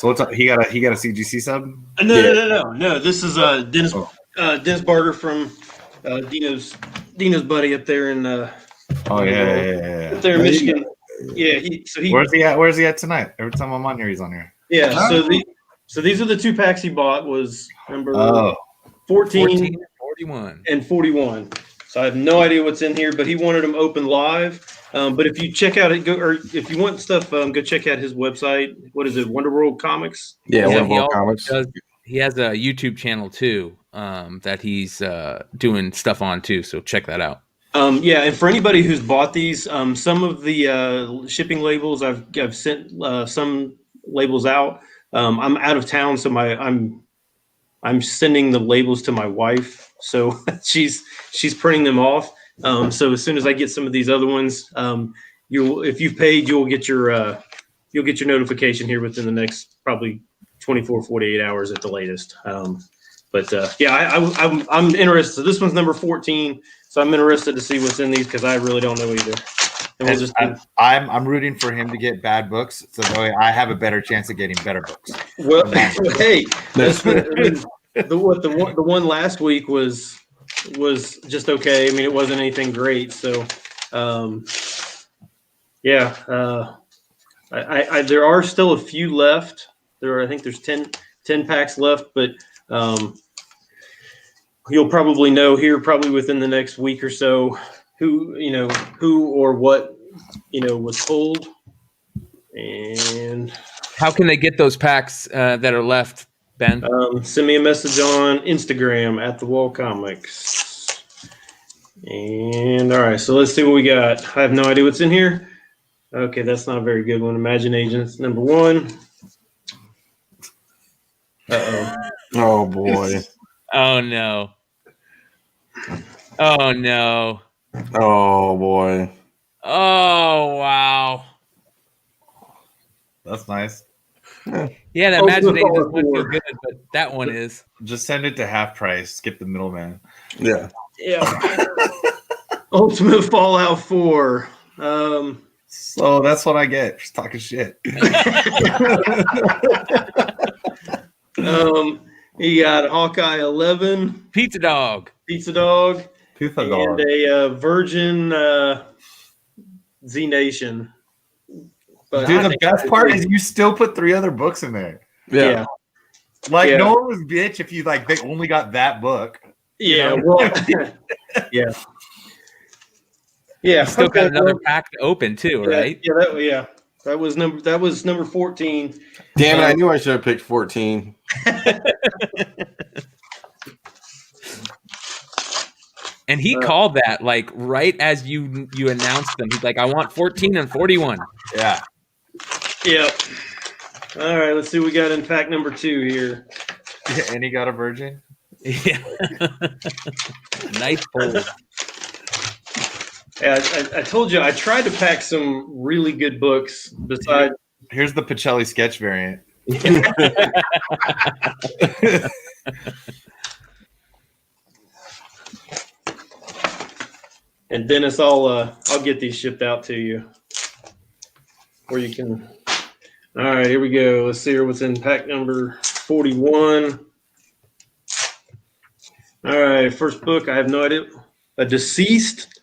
what's up? He got a CGC sub?
No. This is Dennis Barter from Dino's buddy up there in up there in Michigan. Yeah,
Where's he at? Where's he at tonight? Every time I'm on here, he's on here.
Yeah. So these are the two packs he bought. Was number 14,
41,
and 41. So I have no idea what's in here, but he wanted them open live. But if you check out it, or if you want stuff, go check out his website. What is it? Wonder World Comics.
Yeah,
Yeah,
one of
he
our
also
comics.
he has a YouTube channel too, that he's doing stuff on too. So check that out.
Yeah, and for anybody who's bought these, some of the shipping labels I've sent some labels out. I'm out of town, so I'm sending the labels to my wife, so she's printing them off. So as soon as I get some of these other ones, if you've paid, you'll get your notification here within the next probably 24, 48 hours at the latest. I'm interested. This one's number 14, so I'm interested to see what's in these because I really don't know either. And we'll just
I'm rooting for him to get bad books, so that way I have a better chance of getting better books.
well, hey, the one last week was just okay. I mean, it wasn't anything great. So, there are still a few left. I think there's 10 packs left, but you'll probably know here probably within the next week or so who or what was pulled. And
How can they get those packs that are left, Ben?
send me a message on Instagram at the Wall Comics. And all right, so let's see what we got. I have no idea what's in here. Okay, that's not a very good one. Imagine Agents number 1.
Oh boy.
Oh no. Oh no.
Oh boy.
Oh wow.
That's nice.
Yeah, that imagination is not so good, but that one is.
Just send it to half price. Skip the middleman.
Yeah.
Yeah. Ultimate Fallout 4.
So that's what I get. Just talking shit.
You got Hawkeye 11,
Pizza Dog.
Pizza Dog,
Pizza
and
dog.
a Virgin Z Nation. But
Dude, the best part is you still put 3 other books in there.
yeah.
Like
Yeah.
no one was bitch if you they only got that book.
Yeah, well, yeah. Yeah,
Still got
okay,
another
well,
pack to open too, right?
Yeah, that was number 14.
Damn it! I knew I should have picked 14.
And he called that like right as you announced them. He's like, I want 14 and 41.
Yeah.
Yep. All right, let's see what we got in pack number 2 here.
And he got a virgin.
Yeah. Nice pull.
Yeah, I told you I tried to pack some really good books besides.
Here's the Pacelli sketch variant.
And Dennis, I'll get these shipped out to you, or you can. All right, here we go. Let's see what's in pack number 41. All right, first book. I have no idea. A Deceased.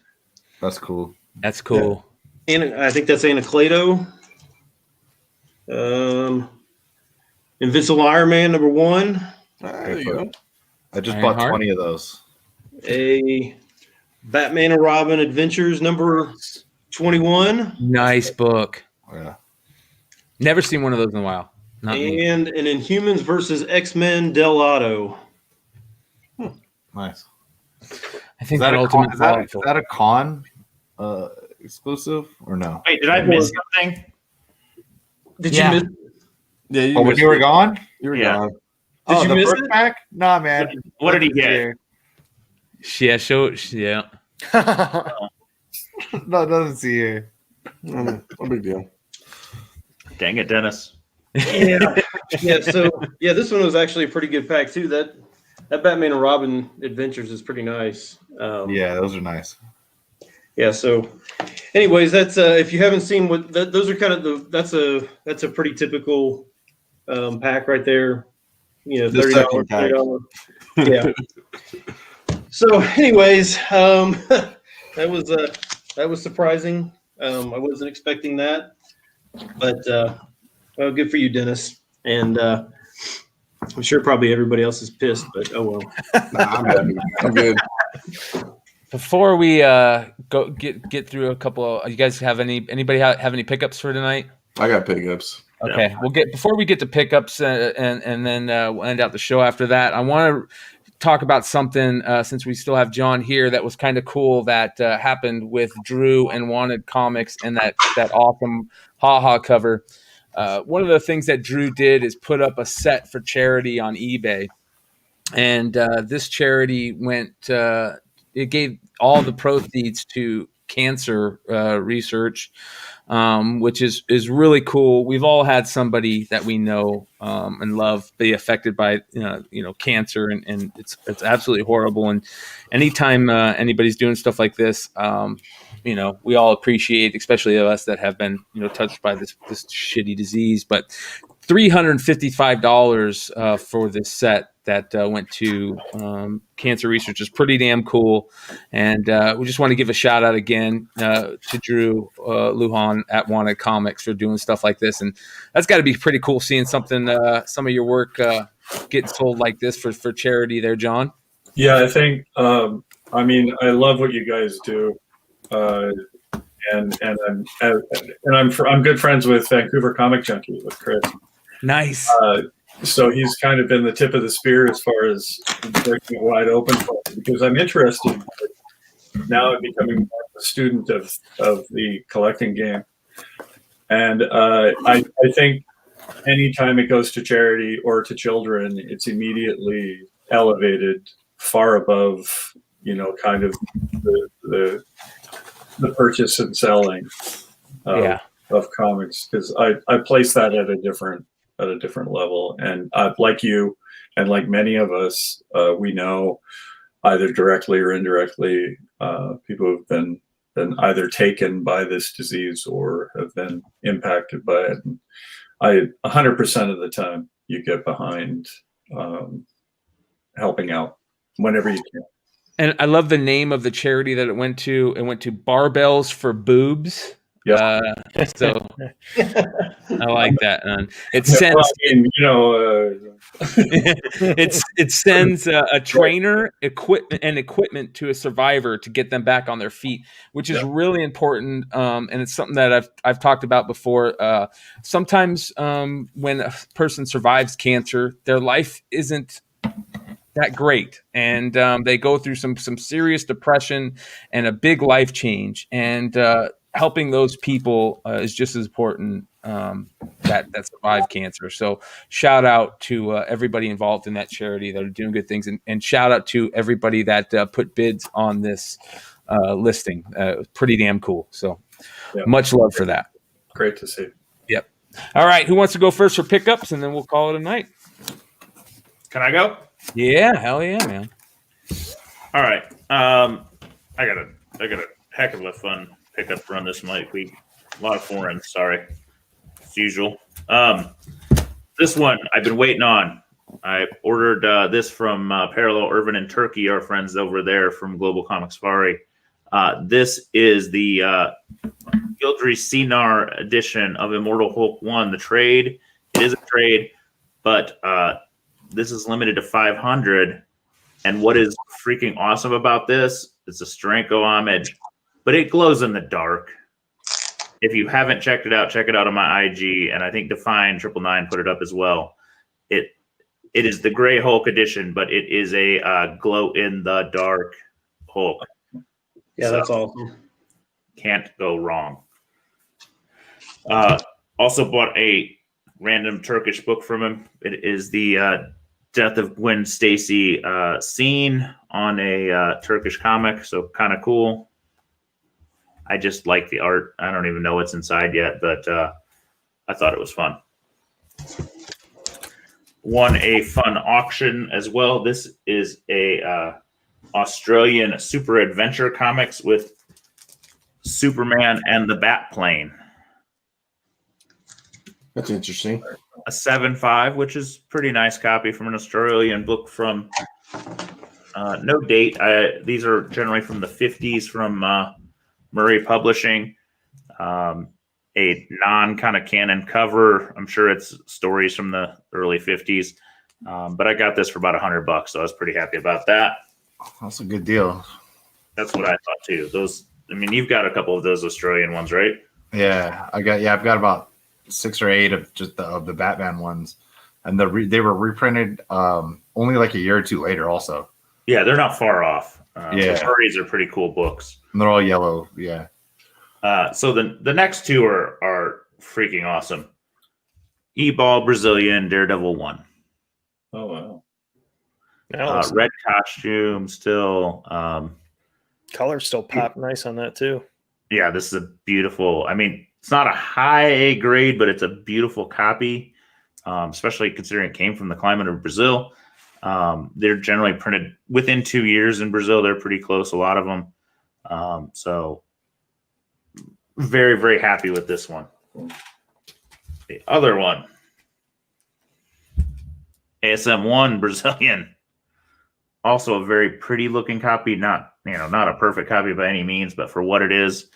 That's cool.
That's cool.
And I think that's Anacleto. Invincible Iron Man number 1.
There you go.
I just
Ironheart.
bought 20 of those.
A Batman and Robin Adventures number 21.
Nice book.
Yeah.
Never seen one of those in a while. Not me.
And an Inhumans versus X-Men Del Auto.
Nice.
I think
Is that,
that
a
ultimate
con, is, that,
Fallout
is that a con exclusive or no?
Wait, did I miss something?
Did
Yeah.
you miss?
Yeah. You
Oh, when
missed
you were
it.
gone?
You were
Yeah.
gone.
Did
Oh,
you
the
miss
first
it?
pack? Nah, man.
What did he get?
Yeah, yeah.
No, it doesn't see here.
No big deal.
Dang it, Dennis.
Yeah. So this one was actually a pretty good pack too. That Batman and Robin Adventures is pretty nice.
Yeah, those are nice.
Yeah. So, anyways, that's if you haven't seen those are kind of that's a pretty typical pack right there.
The
$30,
second pack.
$20. Yeah. So, anyways, that was surprising. I wasn't expecting that, but well, good for you, Dennis. And I'm sure probably everybody else is pissed, but oh well.
Nah, I'm happy. I'm good.
Before we go get through a couple of, you guys have anybody have any pickups for tonight?
I got pickups.
Okay, we'll get before we get to pickups and then we'll end out the show after that. I want to talk about something since we still have John here that was kind of cool that happened with Drew and Wanted Comics and that awesome haha cover. One of the things that Drew did is put up a set for charity on eBay, and this charity went. It gave all the proceeds to cancer research, which is really cool. We've all had somebody that we know and love be affected by cancer, and it's absolutely horrible. And anytime anybody's doing stuff like this, we all appreciate, especially us that have been touched by this shitty disease. But $355 for this set that went to cancer research is pretty damn cool. And we just want to give a shout out again to Drew Lujan at Wanted Comics for doing stuff like this. And that's got to be pretty cool seeing something, some of your work getting sold like this for charity there, John.
Yeah, I think, I love what you guys do. And I'm good friends with Vancouver Comic Junkie with Chris.
Nice.
So he's kind of been the tip of the spear as far as breaking it wide open for me, because I'm interested now in becoming more of a student of the collecting game. And I think anytime it goes to charity or to children, it's immediately elevated far above, kind of the purchase and selling of comics, because I place that at a different level. And like you and like many of us, we know either directly or indirectly people who have been either taken by this disease or have been impacted by it. And 100% of the time you get behind helping out whenever you can.
And I love the name of the charity that it went to. It went to Barbells for Boobs.
Yeah.
So I like that. It sends, it sends a trainer, equipment to a survivor to get them back on their feet, which is really important. And it's something that I've talked about before. Sometimes when a person survives cancer, their life isn't that great, and they go through some serious depression and a big life change, and helping those people is just as important that survive cancer. So shout out to everybody involved in that charity that are doing good things, and shout out to everybody that put bids on this listing. Pretty damn cool. So much love for that.
Great to see.
Yep. All right, who wants to go first for pickups, and then we'll call it a night.
Can I go?
Yeah, hell yeah, man.
All right. I got a heck of a fun pickup run this week. A lot of foreigns, sorry. As usual. This one I've been waiting on. I ordered this from Parallel Irvin in Turkey, our friends over there from Global Comic Safari. This is the Gildry Sinar edition of Immortal Hulk 1, the trade. It is a trade, but this is limited to 500. And what is freaking awesome about this, it's a Steranko homage, but it glows in the dark. If you haven't checked it out, check it out on my IG. And I think Define 999 put it up as well. It is the Gray Hulk edition, but it is a glow in the dark Hulk.
Yeah, that's awesome.
Can't go wrong. Also bought a random Turkish book from him. It is the Death of Gwen Stacy scene on a Turkish comic, so kind of cool. I just like the art. I don't even know what's inside yet, but I thought it was fun. Won a fun auction as well. This is a Australian super adventure comics with Superman and the Bat Plane.
That's interesting.
A 7.5, which is pretty nice copy from an Australian book from no date. These are generally from the 50s from Murray Publishing. A non kind of canon cover. I'm sure it's stories from the early 50s. But I got this for about $100, so I was pretty happy about that.
That's a good deal.
That's what I thought too. Those, I mean, you've got a couple of those Australian ones, right?
Yeah, I've got about 6 or 8 of just the Batman ones, and they were reprinted only like a year or two later. Also,
Yeah, they're not far off.
Yeah.
The Furries are pretty cool books.
and they're all yellow. Yeah,
So the next two are freaking awesome. E-Ball Brazilian Daredevil 1.
Oh wow.
Red costume still.
Colors still pop nice on that too.
Yeah, this is a beautiful. I mean, it's not a high A grade, but it's a beautiful copy, especially considering it came from the climate of Brazil. They're generally printed within 2 years in Brazil. They're pretty close, a lot of them. So very, very happy with this one. The other one, ASM1 Brazilian. Also a very pretty looking copy, not a perfect copy by any means, but for what it is,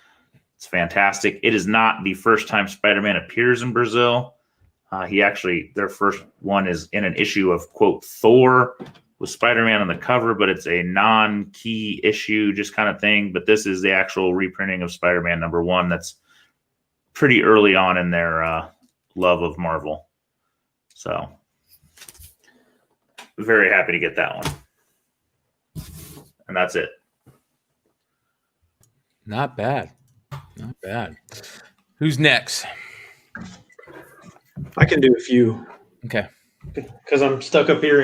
it's fantastic. It is not the first time Spider-Man appears in Brazil. Their first one is in an issue of, quote, Thor with Spider-Man on the cover, but it's a non-key issue, just kind of thing. But this is the actual reprinting of Spider-Man #1 that's pretty early on in their love of Marvel. So very happy to get that one. And that's it.
Not bad. Not bad. Who's next?
I can do a few
Okay.
because I'm stuck up here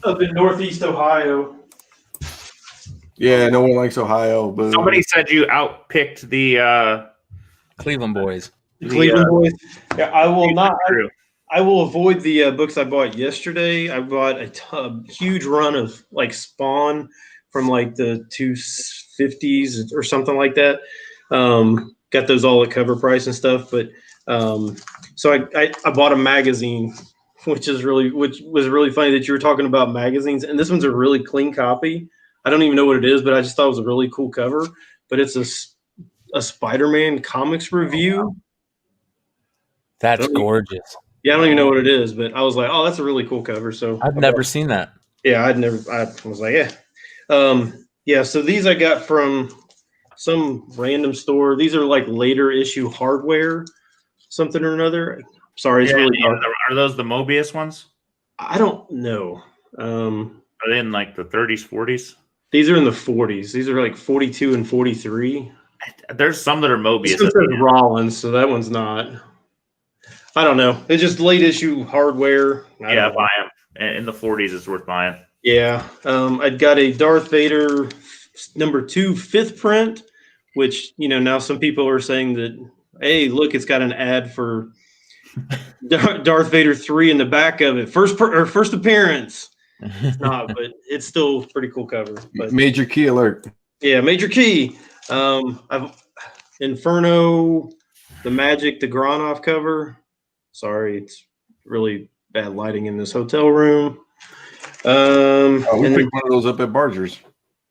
up in Northeast Ohio.
Yeah, no one likes Ohio, but
Somebody said you outpicked the
Cleveland boys.
Cleveland boys. Yeah, I will not.
True.
I will avoid the books I bought yesterday. I bought a huge run of like Spawn from like the 250s or something like that. Got those all at cover price and stuff. But so I bought a magazine, which was really funny that you were talking about magazines. And this one's a really clean copy. I don't even know what it is, but I just thought it was a really cool cover. But it's a Spider-Man comics review.
That's gorgeous.
Yeah, I don't even know what it is, but I was like, oh, that's a really cool cover. So
I've never seen that.
yeah, I was like, yeah. Yeah, so these I got from some random store. These are like later issue hardware, something or another. Sorry, it's really dark.
Are those the Mobius ones?
I don't know.
Are they in like the 30s, 40s?
These are in the 40s. These are like 42 and 43.
There's some that are Mobius.
This one says Rollins, so that one's not. I don't know. It's just late issue hardware.
Yeah, buy them. In the 40s, it's worth buying.
Yeah. I'd got a Darth Vader #2 5th print, which, now some people are saying that, hey, look, it's got an ad for Darth Vader 3 in the back of it. First appearance. It's not, but it's still a pretty cool cover. But
major key alert.
yeah, major key. I've Inferno, the Magic, the Gronoff cover. Sorry, it's really bad lighting in this hotel room.
We
And
picked one of those up at Barger's.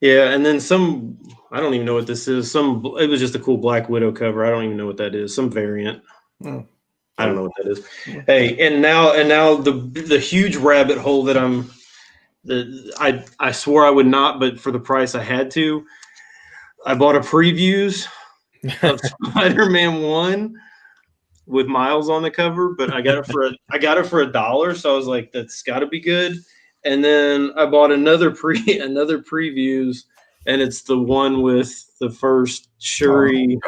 yeah, and then some. I don't even know what this is. It was just a cool Black Widow cover. I don't even know what that is. Some variant.
Oh.
I don't know what that is. Hey, and now the huge rabbit hole that I swore I would not, but for the price I had to. I bought a previews of Spider-Man 1 with Miles on the cover, but I got it for $1, so I was like, that's got to be good. And then I bought another previews, and it's the one with the first Shuri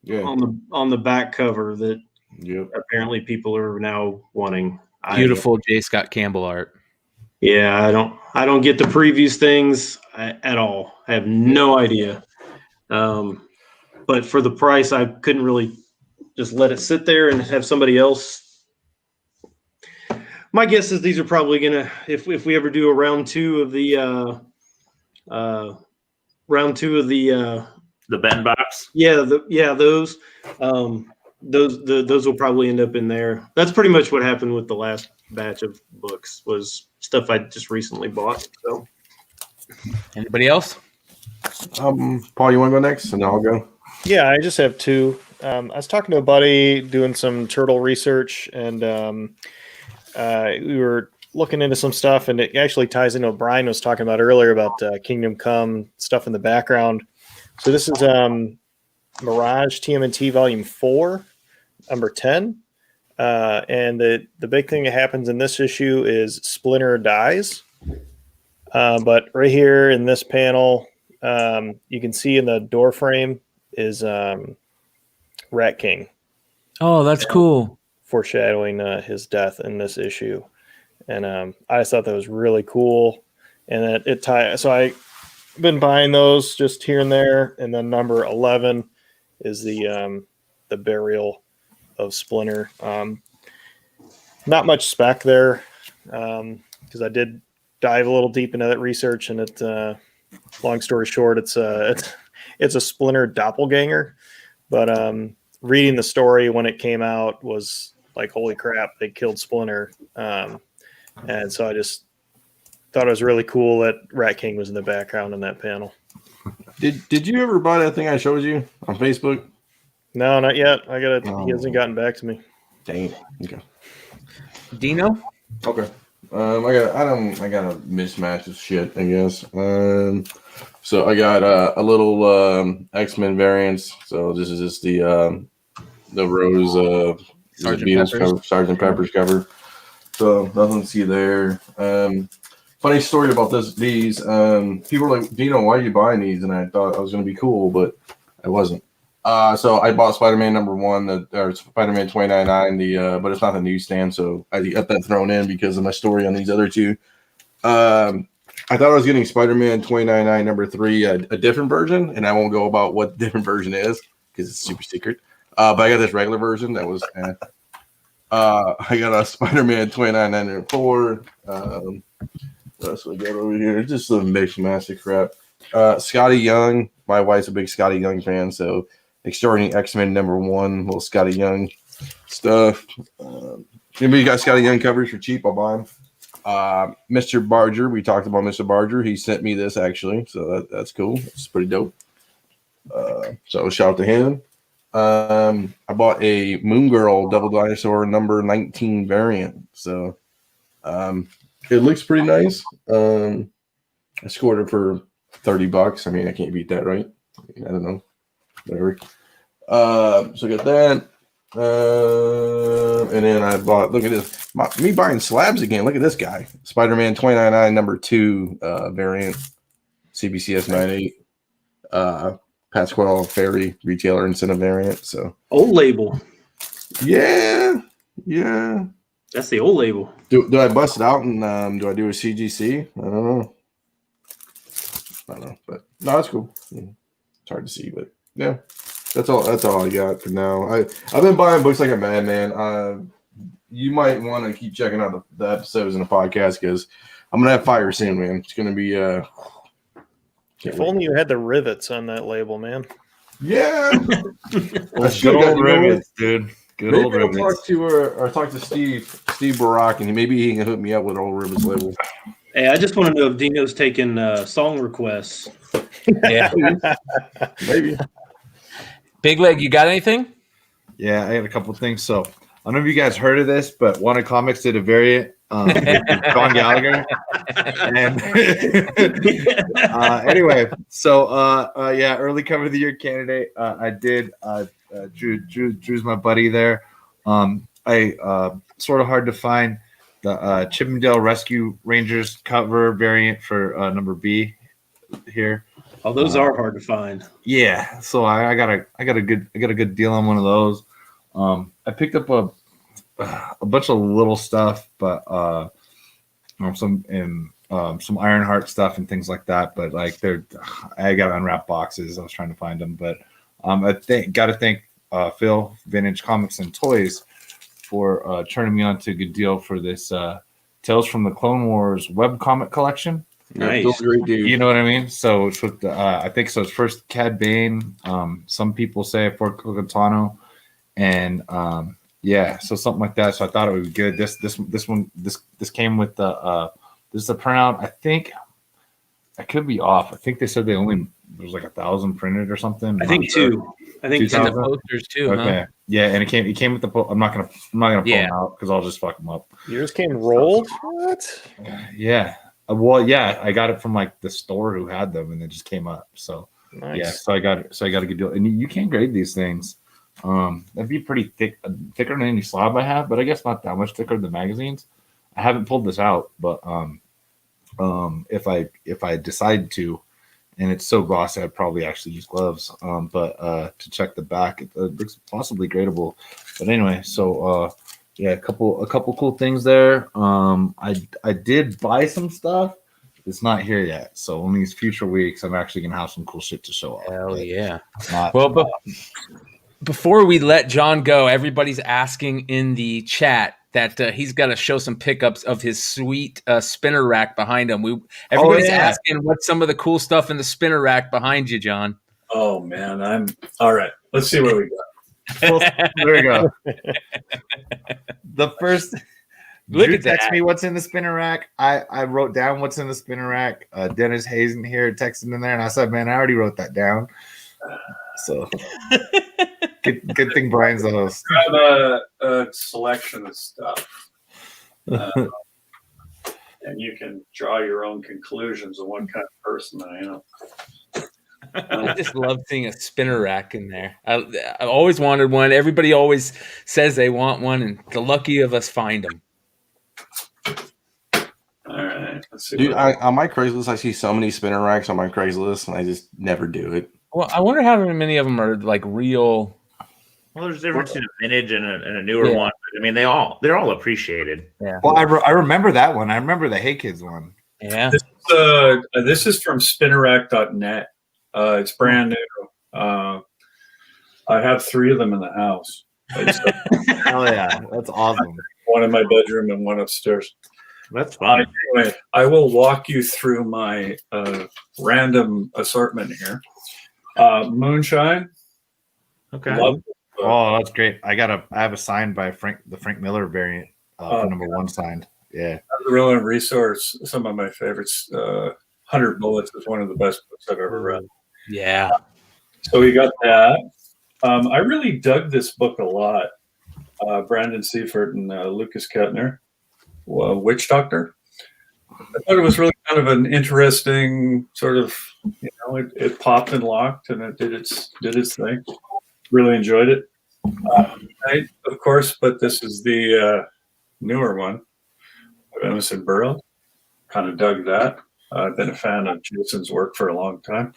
Yeah.
on the back cover that
Yep.
apparently people are now wanting.
Beautiful J. Scott Campbell art.
Yeah, I don't get the previews things at all. I have no idea. But for the price, I couldn't really just let it sit there and have somebody else. My guess is these are probably gonna, if we ever do a round two of the
The Ben box.
Those will probably end up in there. That's pretty much what happened with the last batch of books, was stuff I just recently bought. So
Anybody else?
Paul, you want to go next, and I'll go.
Yeah, I just have two. I was talking to a buddy doing some turtle research, and we were looking into some stuff, and it actually ties into what Brian was talking about earlier about Kingdom Come stuff in the background. So this is Mirage TMNT Volume 4, number 10. And the big thing that happens in this issue is Splinter dies. But right here in this panel, you can see in the door frame is Rat King.
Oh, that's cool.
Foreshadowing his death in this issue. And I just thought that was really cool. And it ties. So I've been buying those just here and there. And then number 11 is the burial of Splinter. Not much spec there because I did dive a little deep into that research, and it. Long story short, it's a Splinter doppelganger. But reading the story when it came out was like, holy crap, they killed Splinter. And so I just thought it was really cool that Rat King was in the background in that panel.
Did you ever buy that thing I showed you on Facebook?
No, not yet. He hasn't gotten back to me.
Dang it. Okay.
Dino?
Okay. I got a mismatch of shit, I guess. So I got a little X-Men variants. So this is just the Rose Sergeant Pepper's cover. So nothing to see there. Funny story about these. People were like, Dino, why are you buying these? And I thought I was going to be cool, but I wasn't. So I bought Spider-Man #1, or Spider-Man 2099, but it's not the newsstand, so I got that thrown in because of my story on these other two. I thought I was getting Spider-Man 2099 #3, a different version, and I won't go about what the different version is because it's super secret. But I got this regular version that was. I got a Spider-Man 2099 #4. What else we got over here? Just some mixed massive crap. Scotty Young. My wife's a big Scotty Young fan, so Extraordinary X-Men #1, little Scotty Young stuff. Anybody got Scotty Young covers for cheap? I'll buy them. Mr. Barger, we talked about Mr. Barger. He sent me this actually, so that's cool. It's pretty dope. So shout out to him. I bought a Moon Girl Double Dinosaur number 19 variant. So it looks pretty nice. I scored it for $30. I mean, I can't beat that, right? I don't know. Whatever. So I got that. And then I bought, look at this. Me buying slabs again. Look at this guy. Spider-Man 2099 #2 variant. CBCS 98. Pasquale Ferry retailer incentive variant. So
Old label.
Yeah.
That's the old label.
Do I bust it out and do I do a CGC? I don't know. But no, that's cool. It's hard to see, but yeah. That's all I got for now. I've been buying books like a madman. You might want to keep checking out the episodes in the podcast because I'm gonna have fire soon, man. It's gonna be
If only you had the rivets on that label, man.
Yeah.
Good old rivets, dude. Good old rivets.
Talk to Steve Barak, and maybe he can hook me up with old rivets label.
Hey, I just want to know if Dino's taking song requests.
Yeah.
Maybe.
Big Leg, you got anything?
Yeah, I got a couple things. So I don't know if you guys heard of this, but Wanted Comics did a variant with John Gallagher. And anyway, so yeah, early cover of the year candidate. I did. Drew's my buddy there. I sort of hard to find the Chippendale Rescue Rangers cover variant for number B here.
Oh, those are hard to find.
Yeah, so I got a good deal on one of those. I picked up a bunch of little stuff, but some Ironheart stuff and things like that. But like I got unwrapped boxes. I was trying to find them, but I got to thank Phil Vintage Comics and Toys for turning me on to a good deal for this Tales from the Clone Wars webcomic collection.
Nice.
Great dude.
You know what I mean? So it's with I think so. It's first Cad Bane. Some people say Fort Cogantano, and yeah, so something like that. So I thought it would be good. This came with the this is the printout. I think I could be off. I think they said there's like 1,000 printed or something.
I think 2. I think
2,000.
And the posters too,
Okay.
huh?
Yeah, and it came with the. I'm not gonna pull
Yeah.
them out because I'll just fuck them up.
Yours came rolled. What?
Yeah. Well, yeah, I got it from like the store who had them, and it just came up. So
Nice.
yeah, so I got a good deal, and you can grade these things. That'd be pretty thick, thicker than any slab I have, but I guess not that much thicker than magazines. I haven't pulled this out, but if I decide to, and it's so glossy, I'd probably actually use gloves. But to check the back, it looks possibly gradable. But anyway, so yeah, a couple cool things there. I did buy some stuff. It's not here yet, so in these future weeks, I'm actually gonna have some cool shit to show off.
Hell yeah.
Not,
Well, but before we let John go, everybody's asking in the chat that he's got to show some pickups of his sweet spinner rack behind him. Everybody's asking what's some of the cool stuff in the spinner rack behind you, John.
Oh man, I'm all right. Let's see what we got.
well, there we go. The first.
Look
Drew
at that.
texted me what's in the spinner rack. I wrote down what's in the spinner rack. Dennis Hazen here texted in there, and I said, "Man, I already wrote that down." So good thing Brian's the host.
I have a selection of stuff, and you can draw your own conclusions of what kind of person I am.
I just love seeing a spinner rack in there. I've always wanted one. Everybody always says they want one, and the lucky of us find them.
All right, let's see.
Dude, on my Craigslist, I see so many spinner racks on my Craigslist, and I just never do it.
Well, I wonder how many of them are like real.
Well, there's a difference in a vintage and a newer one. I mean, they're all appreciated.
Yeah.
Well, I remember that one. I remember the Hey Kids one.
Yeah.
This is from spinnerack.net. It's brand new. I have 3 of them in the house.
Hell yeah, that's awesome.
One in my bedroom and one upstairs.
That's fun.
Anyway, I will walk you through my random assortment here. Moonshine.
Okay.
Love
Oh, that's great. I have a signed by the Frank Miller variant, number 1 signed. Yeah.
the Real Resource. Some of my favorites. 100 Bullets is one of the best books I've ever read.
Yeah.
So we got that. I really dug this book a lot. Brandon Seifert and Lucas Kettner, Witch Doctor. I thought it was really kind of an interesting sort of, it popped and locked and it did its thing. Really enjoyed it. Of course, but this is the newer one of Emerson Burroughs. Kind of dug that. I've been a fan of Jason's work for a long time.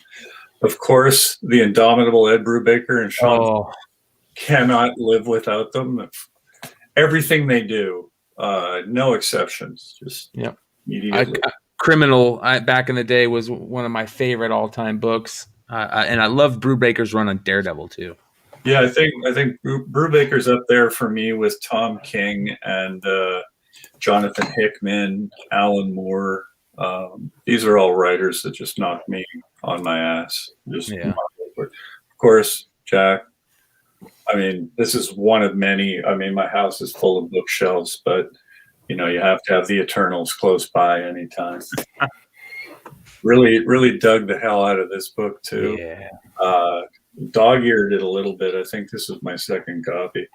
Of course, the indomitable Ed Brubaker and Sean cannot live without them. Everything they do, no exceptions. Just immediately.
Criminal, Back in the day, was one of my favorite all-time books, and I love Brubaker's run on Daredevil too.
Yeah, I think Brubaker's up there for me with Tom King and Jonathan Hickman, Alan Moore. These are all writers that just knock me on my ass. Of course, Jack. I mean, this is one of many. I mean, my house is full of bookshelves, but you have to have the Eternals close by anytime. Really dug the hell out of this book too.
Yeah.
Dog-eared it a little bit. I think this is my second copy.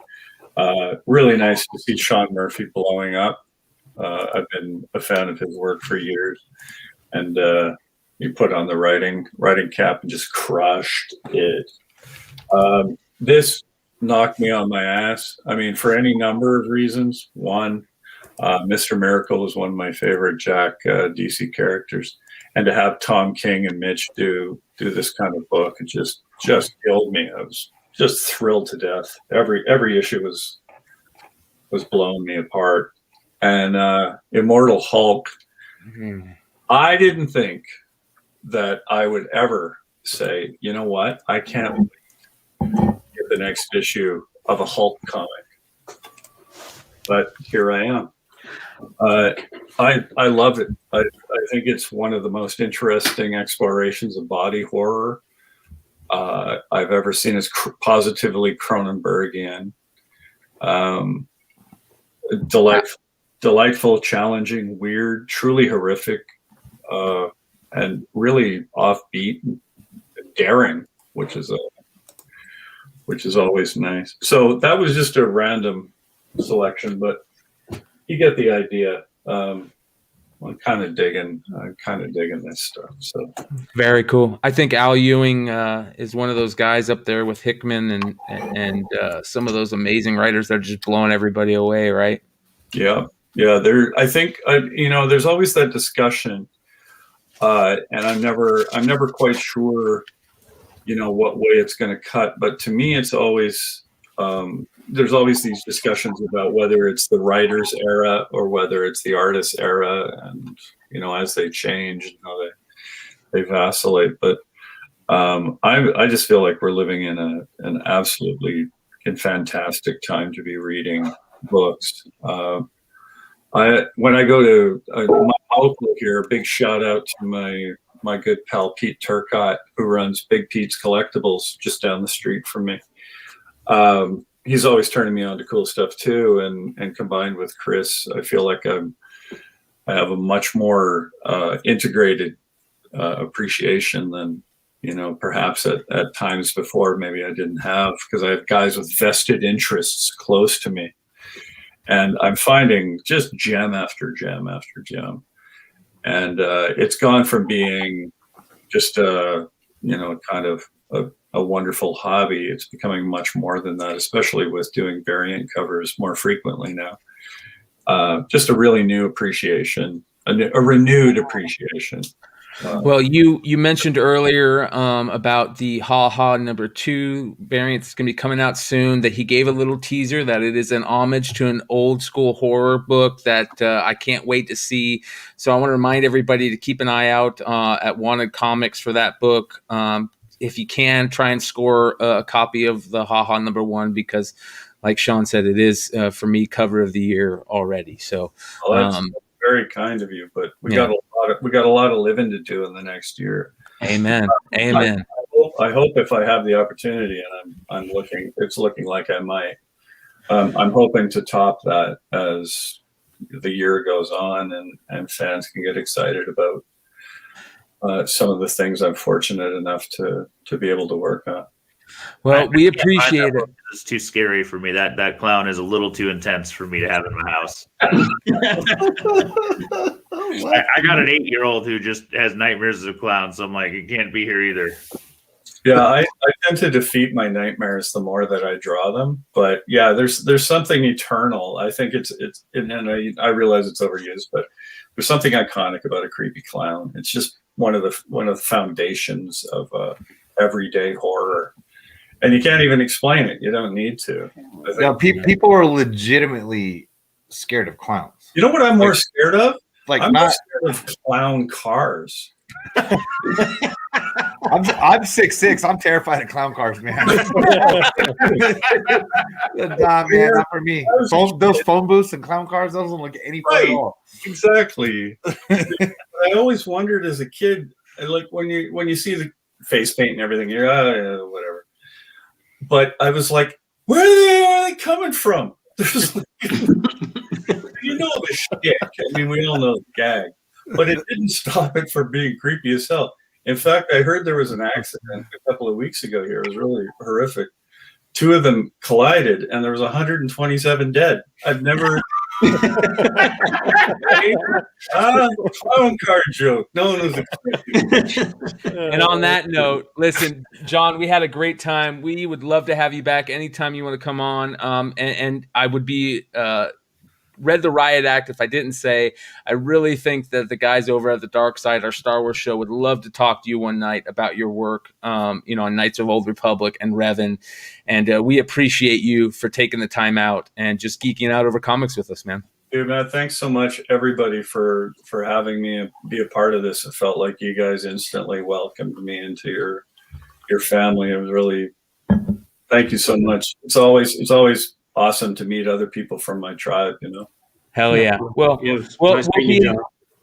Really nice to see Sean Murphy blowing up. I've been a fan of his work for years, and he put on the writing cap and just crushed it. This knocked me on my ass. I mean, for any number of reasons. One, Mr. Miracle is one of my favorite Jack DC characters, and to have Tom King and Mitch do this kind of book, it just killed me. I was just thrilled to death. Every issue was blowing me apart. And Immortal Hulk, I didn't think that I would ever say, you know what, I can't wait to get the next issue of a Hulk comic. But here I am. I love it. I think it's one of the most interesting explorations of body horror I've ever seen. It's positively Cronenbergian. Delightful, challenging, weird, truly horrific, and really offbeat, daring, which is which is always nice. So that was just a random selection, but you get the idea. I'm kind of digging this stuff. So
Very cool. I think Al Ewing is one of those guys up there with Hickman and some of those amazing writers that are just blowing everybody away, right?
yeah. I think there's always that discussion, and I'm never quite sure, what way it's going to cut. But to me, it's always there's always these discussions about whether it's the writer's era or whether it's the artist's era, and as they change, they vacillate. But I just feel like we're living in an absolutely fantastic time to be reading books. When I go to my local here, big shout out to my good pal Pete Turcott, who runs Big Pete's Collectibles just down the street from me. He's always turning me on to cool stuff too, and combined with Chris, I feel like I have a much more integrated appreciation than perhaps at times before maybe I didn't have, because I have guys with vested interests close to me, and I'm finding just gem after gem after gem, and it's gone from being just kind of a wonderful hobby. It's becoming much more than that, especially with doing variant covers more frequently now. Just a really new appreciation, a renewed appreciation.
Well, you mentioned earlier about the Ha Ha #2 variant that's going to be coming out soon, that he gave a little teaser that it is an homage to an old school horror book that I can't wait to see. So I want to remind everybody to keep an eye out at Wanted Comics for that book. If you can, try and score a copy of the Ha Ha #1, because like Sean said, it is for me cover of the year already. So
that's very kind of you, but we got a lot of living to do in the next year.
Amen. Amen.
I hope if I have the opportunity, and it's looking like I might. I'm hoping to top that as the year goes on, and fans can get excited about some of the things I'm fortunate enough to be able to work on.
Well, we appreciate it.
It's too scary for me. That clown is a little too intense for me to have in my house. I got an 8-year-old who just has nightmares of clowns, so I'm like, it can't be here either.
Yeah, I tend to defeat my nightmares the more that I draw them. But yeah, there's something eternal. I think it's and I realize it's overused, but there's something iconic about a creepy clown. It's just one of the foundations of everyday horror. And you can't even explain it. You don't need to.
Yeah, people are legitimately scared of clowns.
You know what I'm more scared of? I'm
not
more scared of clown cars.
I'm 6'6". I'm terrified of clown cars, man. Nah, man, not for me. Those phone booths and clown cars, those don't look any fun at all.
Exactly. I always wondered as a kid, like when you see the face paint and everything, you're whatever. But I was like, where are they coming from? There's the shtick. I mean, we all know the gag, but it didn't stop it from being creepy as hell. In fact, I heard there was an accident a couple of weeks ago here. It was really horrific. 2 of them collided, and there was 127 dead. I've never. Clown car joke. No one was.
And on that note, listen, John, we had a great time. We would love to have you back anytime you want to come on. And I would be read the Riot Act if I didn't say I really think that the guys over at the Dark Side, our Star Wars show, would love to talk to you one night about your work, on Knights of Old Republic and Revan. And we appreciate you for taking the time out and just geeking out over comics with us, man.
Dude, man, thanks so much, everybody, for having me be a part of this. It felt like you guys instantly welcomed me into your family. It was really, thank you so much. It's always awesome to meet other people from my tribe,
Hell yeah. Well,
nice meeting you, John.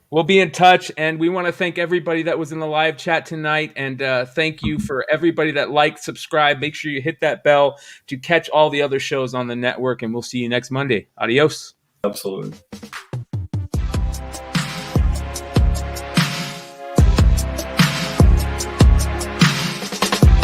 We'll be in touch, and we want to thank everybody that was in the live chat tonight, and thank you for everybody that liked, subscribe. Make sure you hit that bell to catch all the other shows on the network, and we'll see you next Monday. Adios.
Absolutely.